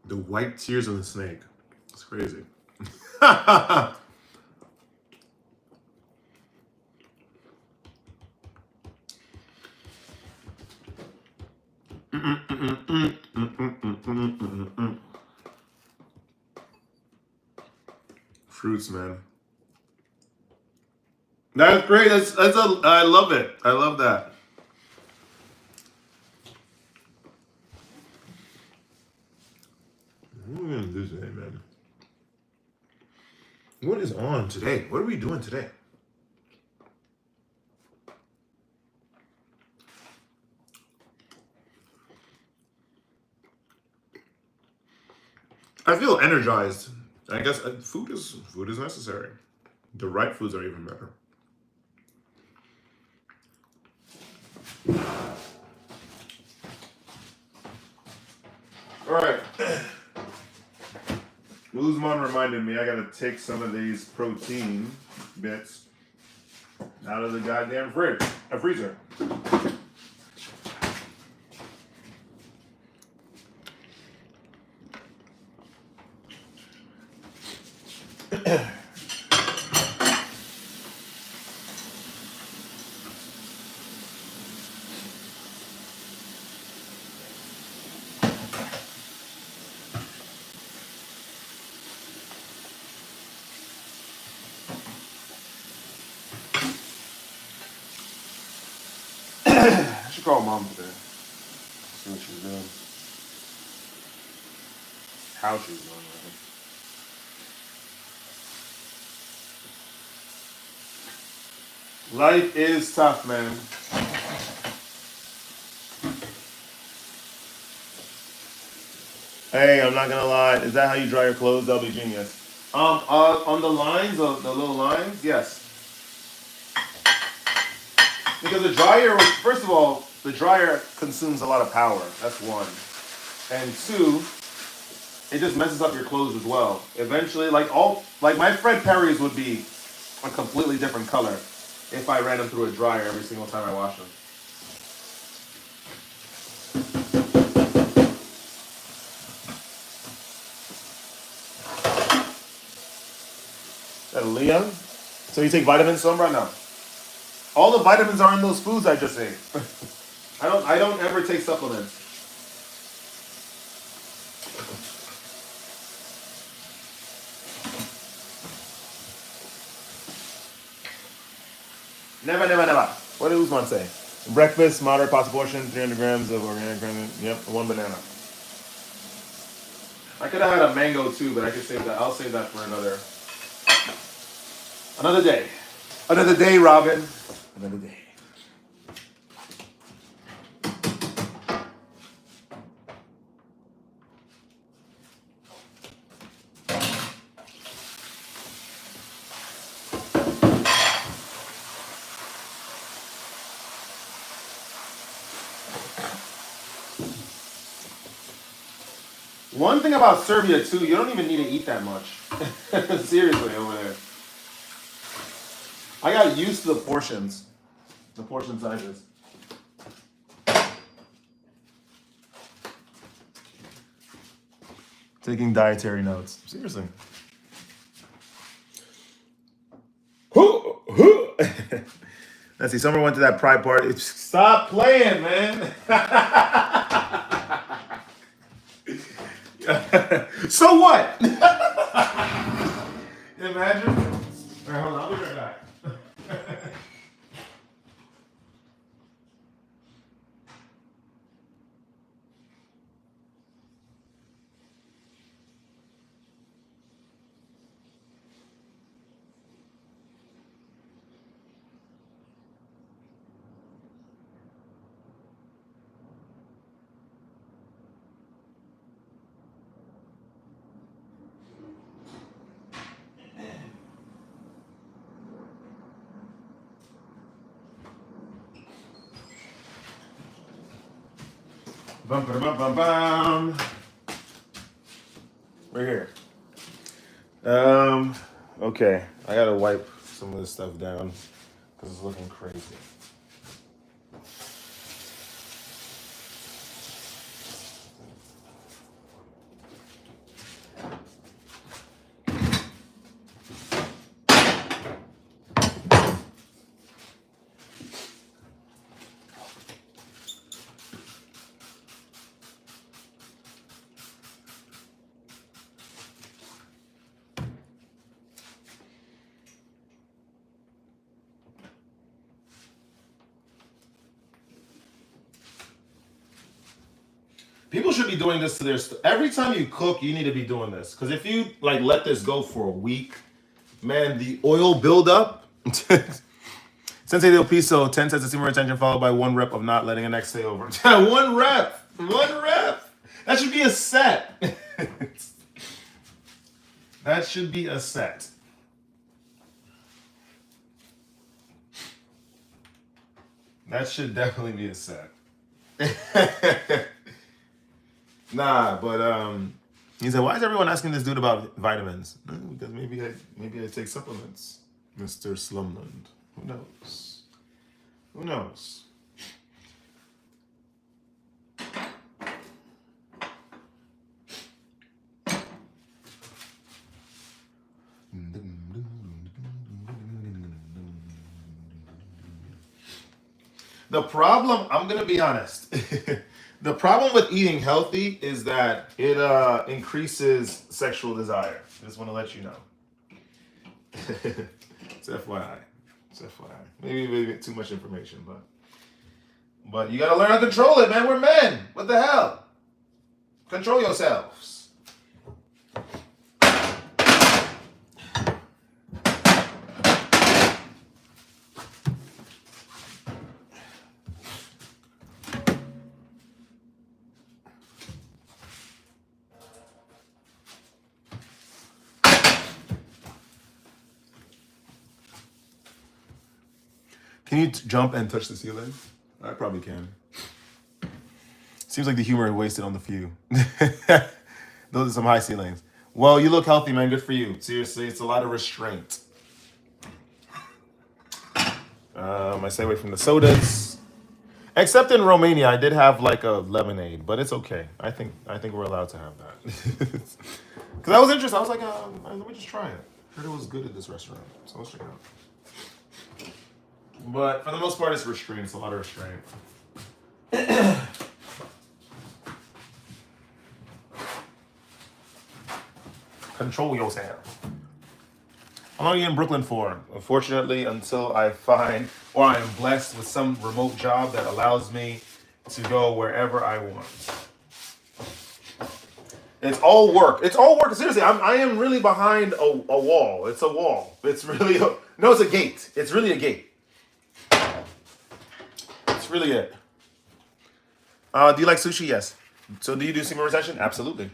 The white tears of the snake. It's crazy. Fruits, man. That's great. I love it. I love that. What are we gonna do today, man? What is on today? What are we doing today? I feel energized. I guess food is necessary. The right foods are even better. All right. Guzman reminded me I gotta take some of these protein bits out of the goddamn freezer. I should call mom today. See what she's doing. How she's doing. Life is tough, man. Hey, I'm not gonna lie. Is that how you dry your clothes? That'll be genius. On the lines, the little lines, yes. Because the dryer, first of all, the dryer consumes a lot of power. That's one. And two, it just messes up your clothes as well. Eventually, like my Fred Perry's would be a completely different color if I ran them through a dryer every single time I wash them. Is that Leon? So you take vitamins, Sombra? No. All the vitamins are in those foods I just ate. I don't ever take supplements. Never. What did Usman say? Breakfast, moderate pasta portion, 300 grams of organic granite. Yep, one banana. I could have had a mango too, but I could save that. I'll save that for another day. Another day, Robin. Another day. One thing about Serbia too, you don't even need to eat that much. Seriously, over there. I got used to the portion sizes. Taking dietary notes. Seriously. Let's see, someone went to that pride party. Stop playing, man. So what? Imagine. All right, hold on. I'll be right back. Bum, bum, bum, bum. We're here. Okay. I gotta wipe some of this stuff down because it's looking crazy. People should be doing this to their every time you cook. You need to be doing this because if you like let this go for a week, man, the oil buildup. Sensei del piso, 10 sets of steamer retention followed by 1 rep of not letting an egg stay over. 1 rep. 1 rep. That should be a set. That should be a set. That should definitely be a set. Nah, but he said, "Why is everyone asking this dude about vitamins?" Because maybe I take supplements, Mr. Slumland. Who knows? Who knows? The problem, I'm gonna be honest. The problem with eating healthy is that it increases sexual desire. Just want to let you know. It's FYI. It's FYI. Maybe too much information, but you gotta learn how to control it, man. We're men. What the hell? Control yourselves. Can you jump and touch the ceiling? I probably can. Seems like the humor wasted on the few. Those are some high ceilings. Well, you look healthy, man. Good for you. Seriously, it's a lot of restraint. I stay away from the sodas. Except in Romania, I did have like a lemonade, but it's okay. I think we're allowed to have that. Because I was interested. I was like, let me just try it. I heard it was good at this restaurant, so let's check it out. But for the most part, it's restraint. It's a lot of restraint. Control yourself. How long are you in Brooklyn for? Unfortunately, until I find or I am blessed with some remote job that allows me to go wherever I want. It's all work. It's all work. Seriously, I am really behind a wall. It's a wall. It's really no. It's a gate. It's really a gate. That's really it. Do you like sushi? Yes. So do you do semen retention? Absolutely.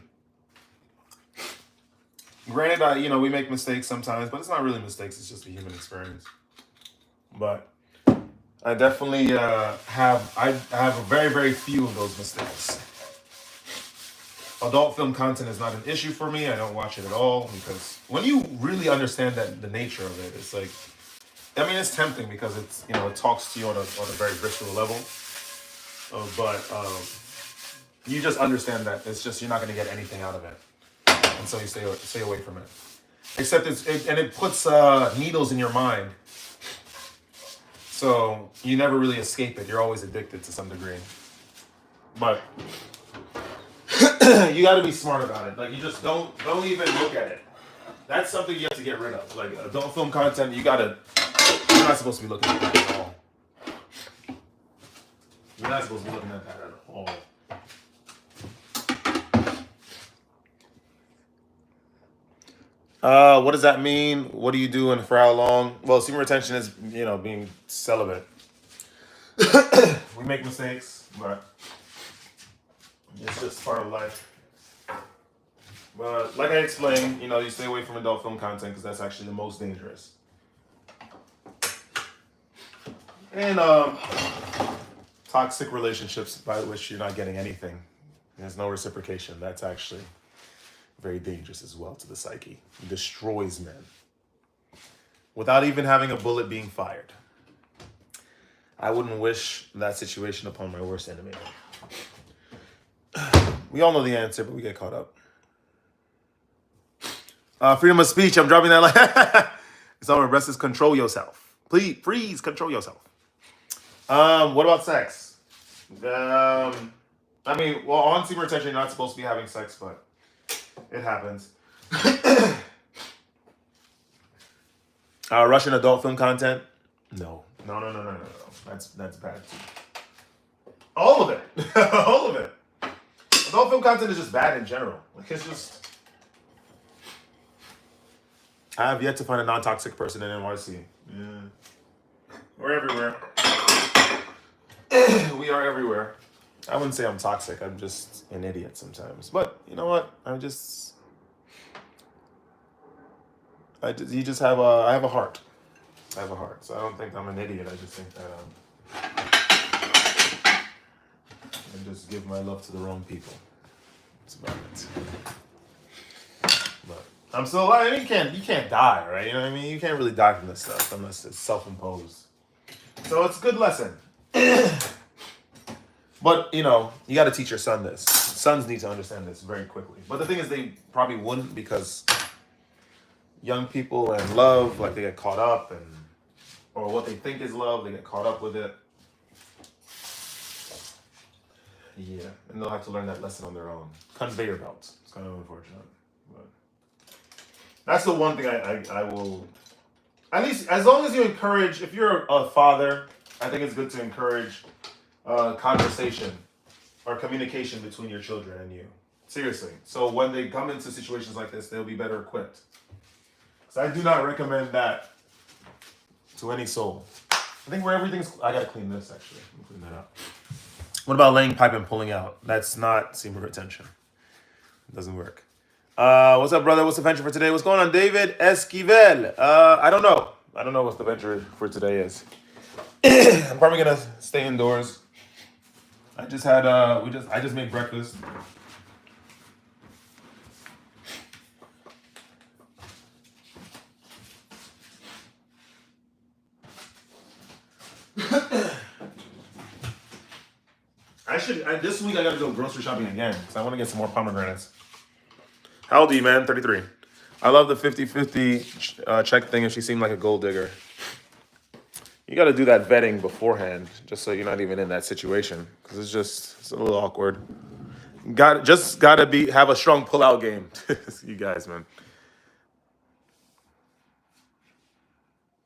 Granted, we make mistakes sometimes, but it's not really mistakes. It's just a human experience. But I definitely have a very, very few of those mistakes. Adult film content is not an issue for me. I don't watch it at all because when you really understand the nature of it, it's like, I mean, it's tempting because it's it talks to you on a very visceral level. But you just understand that it's just you're not going to get anything out of it, and so you stay away from it. Except it puts needles in your mind, so you never really escape it. You're always addicted to some degree. But you got to be smart about it. Like you just don't even look at it. That's something you have to get rid of. Like adult film content, you're not supposed to be looking at that at all. You're not supposed to be looking at that at all. What does that mean? What do you do and for how long? Well, semen retention is, being celibate. We make mistakes, but it's just part of life. But like I explained, you stay away from adult film content because that's actually the most dangerous. And toxic relationships by which you're not getting anything. There's no reciprocation. That's actually very dangerous as well to the psyche. It destroys men without even having a bullet being fired. I wouldn't wish that situation upon my worst enemy. We all know the answer, but we get caught up. Freedom of speech. I'm dropping that like it's all rest is control yourself. Please, freeze, control yourself. What about sex? On semen retention, you're not supposed to be having sex, but it happens. Russian adult film content? No. That's bad too. All of it. All of it. Adult film content is just bad in general. Like it's just. I have yet to find a non-toxic person in NYC. Yeah. We're everywhere. We are everywhere. I wouldn't say I'm toxic. I'm just an idiot sometimes. But you know what? You just have a. I have a heart. I have a heart, so I don't think I'm an idiot. I just think that I just give my love to the wrong people. That's about it. But I'm still alive. I mean, you can't die, right? You know what I mean? You can't really die from this stuff unless it's self-imposed. So it's a good lesson. But you know, you got to teach your son this. Sons need to understand this very quickly. But the thing is, they probably wouldn't, because young people and love, like, they get caught up, or what they think is love, they get caught up with it. Yeah, and they'll have to learn that lesson on their own. Conveyor belts. It's kind of unfortunate, but that's the one thing I will. At least, as long as you encourage, if you're a father, I think it's good to encourage conversation or communication between your children and you. Seriously. So when they come into situations like this, they'll be better equipped. So I do not recommend that to any soul. I think where everything's. I gotta clean this actually. Let me clean that up. What about laying pipe and pulling out? That's not semen retention. It doesn't work. What's up, brother? What's the venture for today? What's going on, David Esquivel? I don't know. I don't know what the venture for today is. I'm probably gonna stay indoors. I just had I just made breakfast. This week I gotta go grocery shopping again because I want to get some more pomegranates. How old are you, man? 33. I love the 50-50 check thing, and she seemed like a gold digger. You got to do that vetting beforehand, just so you're not even in that situation, because it's a little awkward. Got to have a strong pull-out game. You guys, man.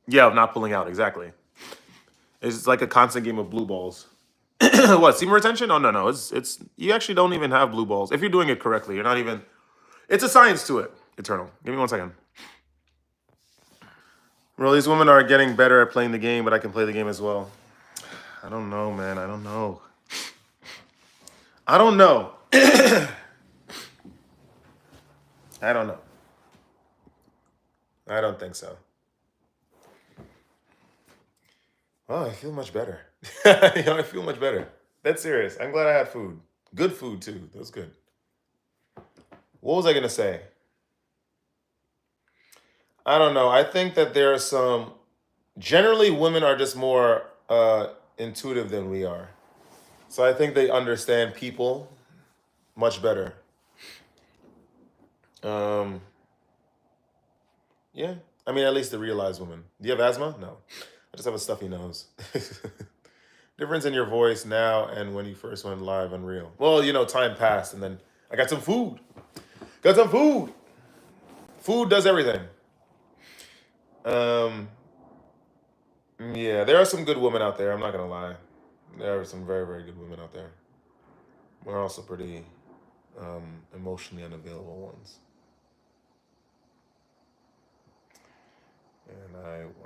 Yeah, not pulling out, exactly. It's like a constant game of blue balls. What, semen retention? Oh, no. It's you actually don't even have blue balls. If you're doing it correctly, you're not even. It's a science to it. Eternal. Give me 1 second. Well, these women are getting better at playing the game, but I can play the game as well. I don't know, man. I don't know. I don't know. I don't know. I don't think so. Oh, I feel much better. I feel much better. That's serious. I'm glad I had food. Good food, too. That was good. What was I going to say? I don't know. I think that there are some. Generally, women are just more intuitive than we are. So I think they understand people much better. Yeah. I mean, at least the realized woman. Do you have asthma? No. I just have a stuffy nose. Difference in your voice now and when you first went live, unreal. Well, time passed, and then I got some food. Food does everything. Yeah, there are some good women out there. I'm not gonna lie. There are some very, very good women out there. We're also pretty emotionally unavailable ones. And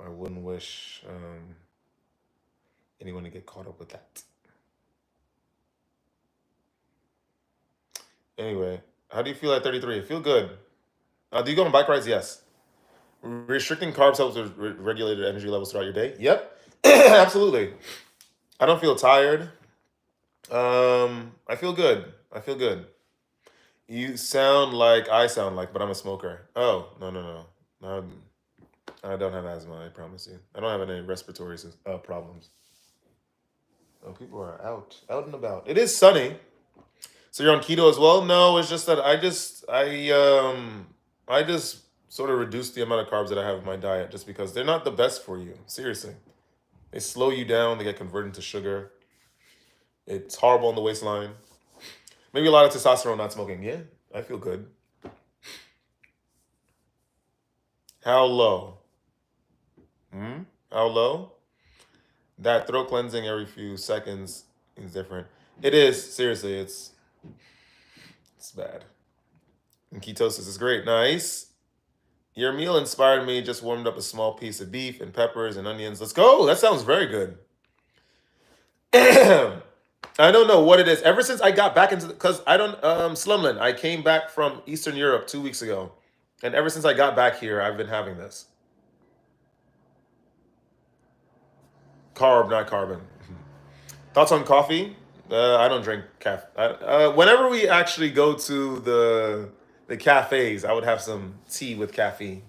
I wouldn't wish anyone to get caught up with that. Anyway, how do you feel at 33? I feel good. Do you go on bike rides? Yes. Restricting carbs helps with regulated energy levels throughout your day. Yep, absolutely. I don't feel tired. I feel good. You sound like I sound like, but I'm a smoker. Oh, no. I don't have asthma, I promise you. I don't have any respiratory problems. Oh, people are out and about. It is sunny. So you're on keto as well? No, it's just that I just sort of reduce the amount of carbs that I have in my diet just because they're not the best for you. Seriously. They slow you down, they get converted into sugar. It's horrible on the waistline. Maybe a lot of testosterone not smoking. Yeah, I feel good. How low? How low? That throat cleansing every few seconds is different. It is, seriously, it's bad. And ketosis is great. Nice. Your meal inspired me. Just warmed up a small piece of beef and peppers and onions. Let's go. That sounds very good. I don't know what it is. Ever since I got back into because I don't Slumlin. I came back from Eastern Europe 2 weeks ago, And ever since I got back here, I've been having this. Carb, not carbon. Thoughts on coffee? I don't drink caffeine. Whenever we actually go to the cafes, I would have some tea with caffeine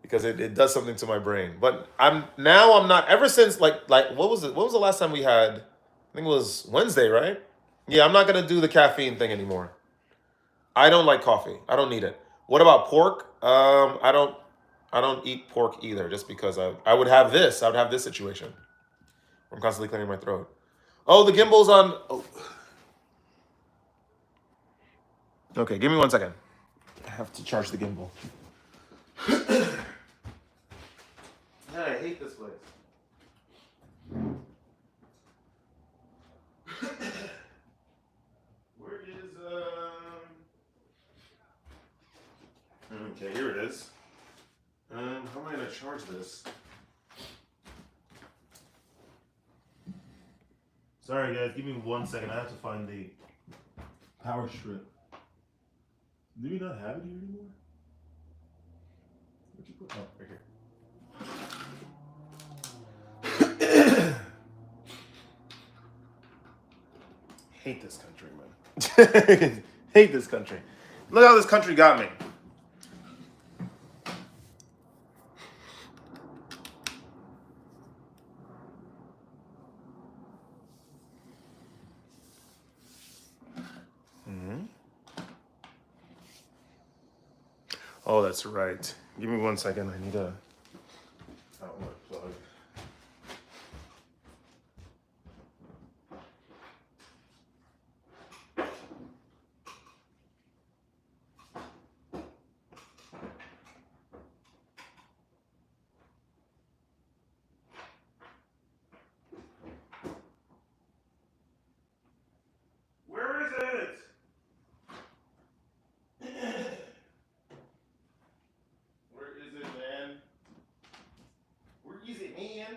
because it does something to my brain. But I'm not. Ever since like what was it? What was the last time we had? I think it was Wednesday, right? Yeah, I'm not gonna do the caffeine thing anymore. I don't like coffee. I don't need it. What about pork? I don't eat pork either, just because I would have this. I would have this situation. I'm constantly clearing my throat. Oh, the gimbal's on. Oh. Okay, give me 1 second. I have to charge the gimbal. I hate this place. Where is Okay, here it is. How am I gonna charge this? Sorry guys, give me 1 second. I have to find the power strip. Do we not have it here anymore? Where'd you put? Oh, right here. Hate this country, man. Hate this country. Look how this country got me. Oh, that's right. Give me 1 second. I need a outlet plug. Where is it? Where is it, man? Where is it, man?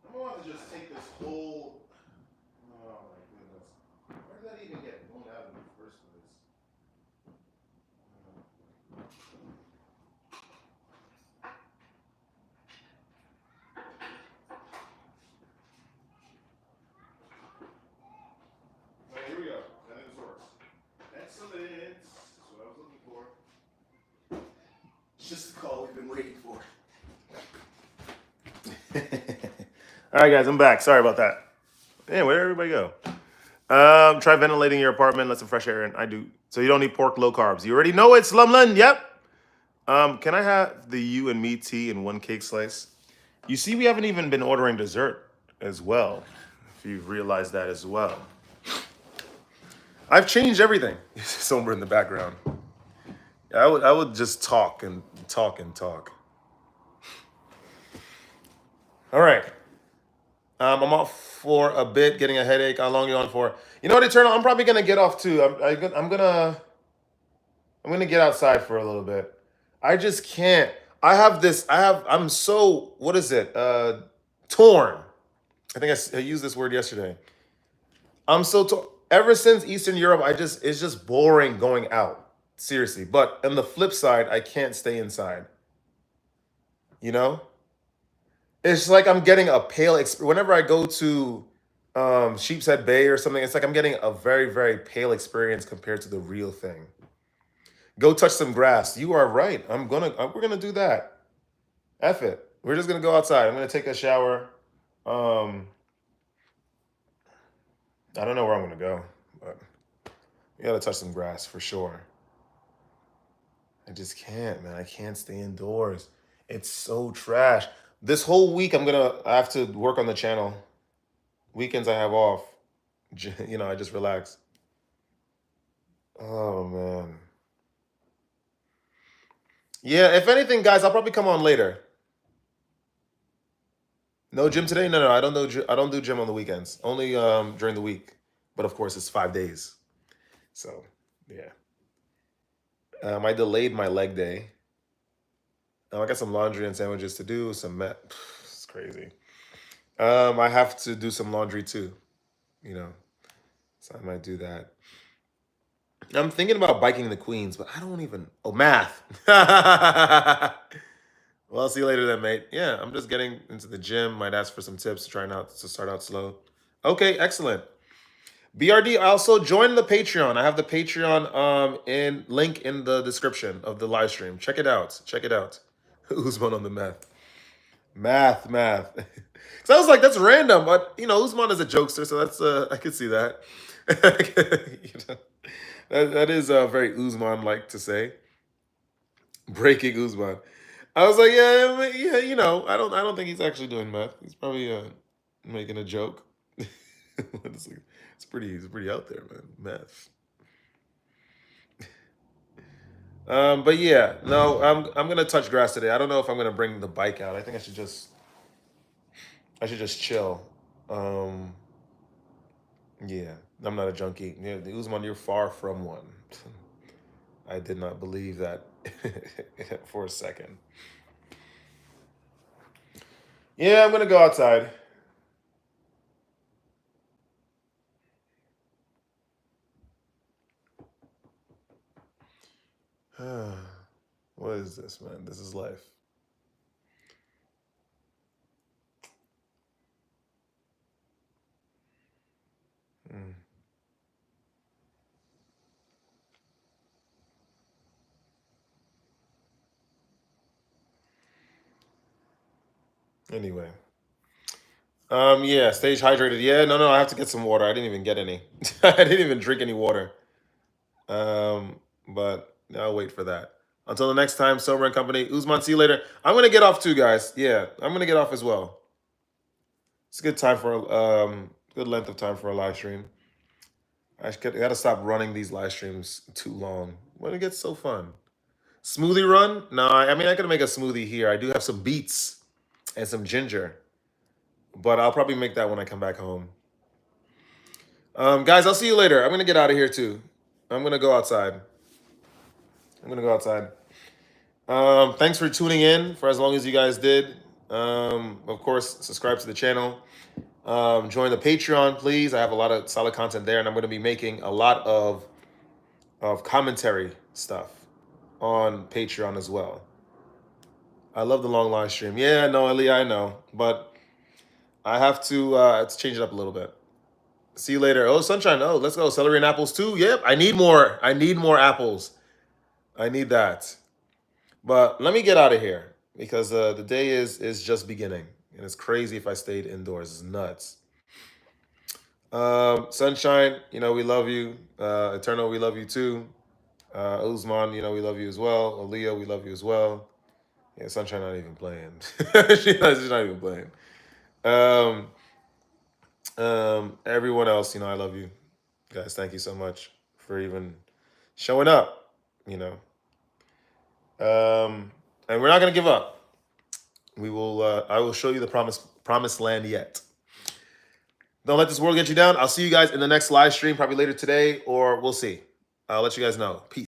I'm gonna have to just take this whole. Oh my goodness. Where did that even get blown out in the first place? Alright, here we go. I think this works. Excellent. That's what I was looking for. It's just the call we've been waiting for. All right, guys, I'm back. Sorry about that. Hey, where'd everybody go? Try ventilating your apartment, let some fresh air in. I do. So you don't eat pork, low carbs. You already know it, Slumlin. Yep. Can I have the you and me tea and 1 cake slice? You see, we haven't even been ordering dessert as well. If you've realized that as well. I've changed everything. Somewhere in the background. I would just talk and talk and talk. All right. I'm off for a bit, getting a headache. How long are you on for? You know what, Eternal? I'm probably gonna get off too. I'm gonna get outside for a little bit. I just can't. I'm so, what is it? Torn. I think I used this word yesterday. I'm so torn. Ever since Eastern Europe, it's just boring going out. Seriously. But on the flip side, I can't stay inside. You know? It's like I'm getting a pale whenever I go to Sheepshead Bay or something. It's like I'm getting a very, very pale experience compared to the real thing. Go touch some grass. You are right. We're gonna do that. F it. We're just gonna go outside. I'm gonna take a shower. I don't know where I'm gonna go, but we gotta touch some grass for sure. I just can't, man. I can't stay indoors. It's so trash. This whole week I have to work on the channel. Weekends I have off. I just relax. Oh man. Yeah, if anything, guys, I'll probably come on later. No gym today? No, I don't do. I don't do gym on the weekends. Only during the week. But of course, it's 5 days. So yeah. I delayed my leg day. I got some laundry and sandwiches to do. It's crazy. I have to do some laundry too. You know, so I might do that. I'm thinking about biking the Queens, but I don't even. Oh, math. Well, I'll see you later then, mate. Yeah, I'm just getting into the gym. Might ask for some tips, trying out to start out slow. Okay, excellent. BRD, also join the Patreon. I have the Patreon in link in the description of the live stream. Check it out. Check it out. Usman on the math. Math. So I was like, that's random, but you know, Usman is a jokester, so that's I could see that. You know, that is very Usman like to say. Breaking Usman. I was like, yeah, you know, I don't think he's actually doing math. He's probably making a joke. It's pretty out there, man. Math. But yeah, no, I'm gonna touch grass today. I don't know if I'm gonna bring the bike out. I think I should just chill. Um, yeah, I'm not a junkie. Yeah, the Usman, you're far from one. I did not believe that for a second. Yeah, I'm gonna go outside. What is this, man? This is life. Mm. Anyway. Yeah, stage hydrated. Yeah, no, I have to get some water. I didn't even get any. I didn't even drink any water. But I'll wait for that. Until the next time, Sober and Company. Usman, see you later. I'm gonna get off too, guys. Yeah, I'm gonna get off as well. It's a good time for good length of time for a live stream. I gotta stop running these live streams too long. When it gets so fun. Smoothie run? No, I mean I could make a smoothie here. I do have some beets and some ginger, but I'll probably make that when I come back home. Guys, I'll see you later. I'm gonna get out of here too. I'm gonna go outside. Thanks for tuning in for as long as you guys did. Of course, subscribe to the channel. Join the Patreon, please. I have a lot of solid content there, and I'm going to be making a lot of commentary stuff on Patreon as well. I love the long live stream. Yeah, no, Eli, I know, but I have to change it up a little bit. See you later. Oh, sunshine. Oh, let's go. Celery and apples too. Yep, I need more. I need more apples. I need that. But let me get out of here because the day is just beginning, and it's crazy if I stayed indoors. It's nuts. Sunshine, you know we love you. Eternal, we love you too. Usman, you know we love you as well. Aaliyah, we love you as well. Yeah, Sunshine not even playing. She's not even playing. Everyone else, you know I love you, guys. Thank you so much for even showing up. You know, and we're not gonna give up. We will. I will show you the promised land yet. Don't let this world get you down. I'll see you guys in the next live stream, probably later today, or we'll see. I'll let you guys know. Peace.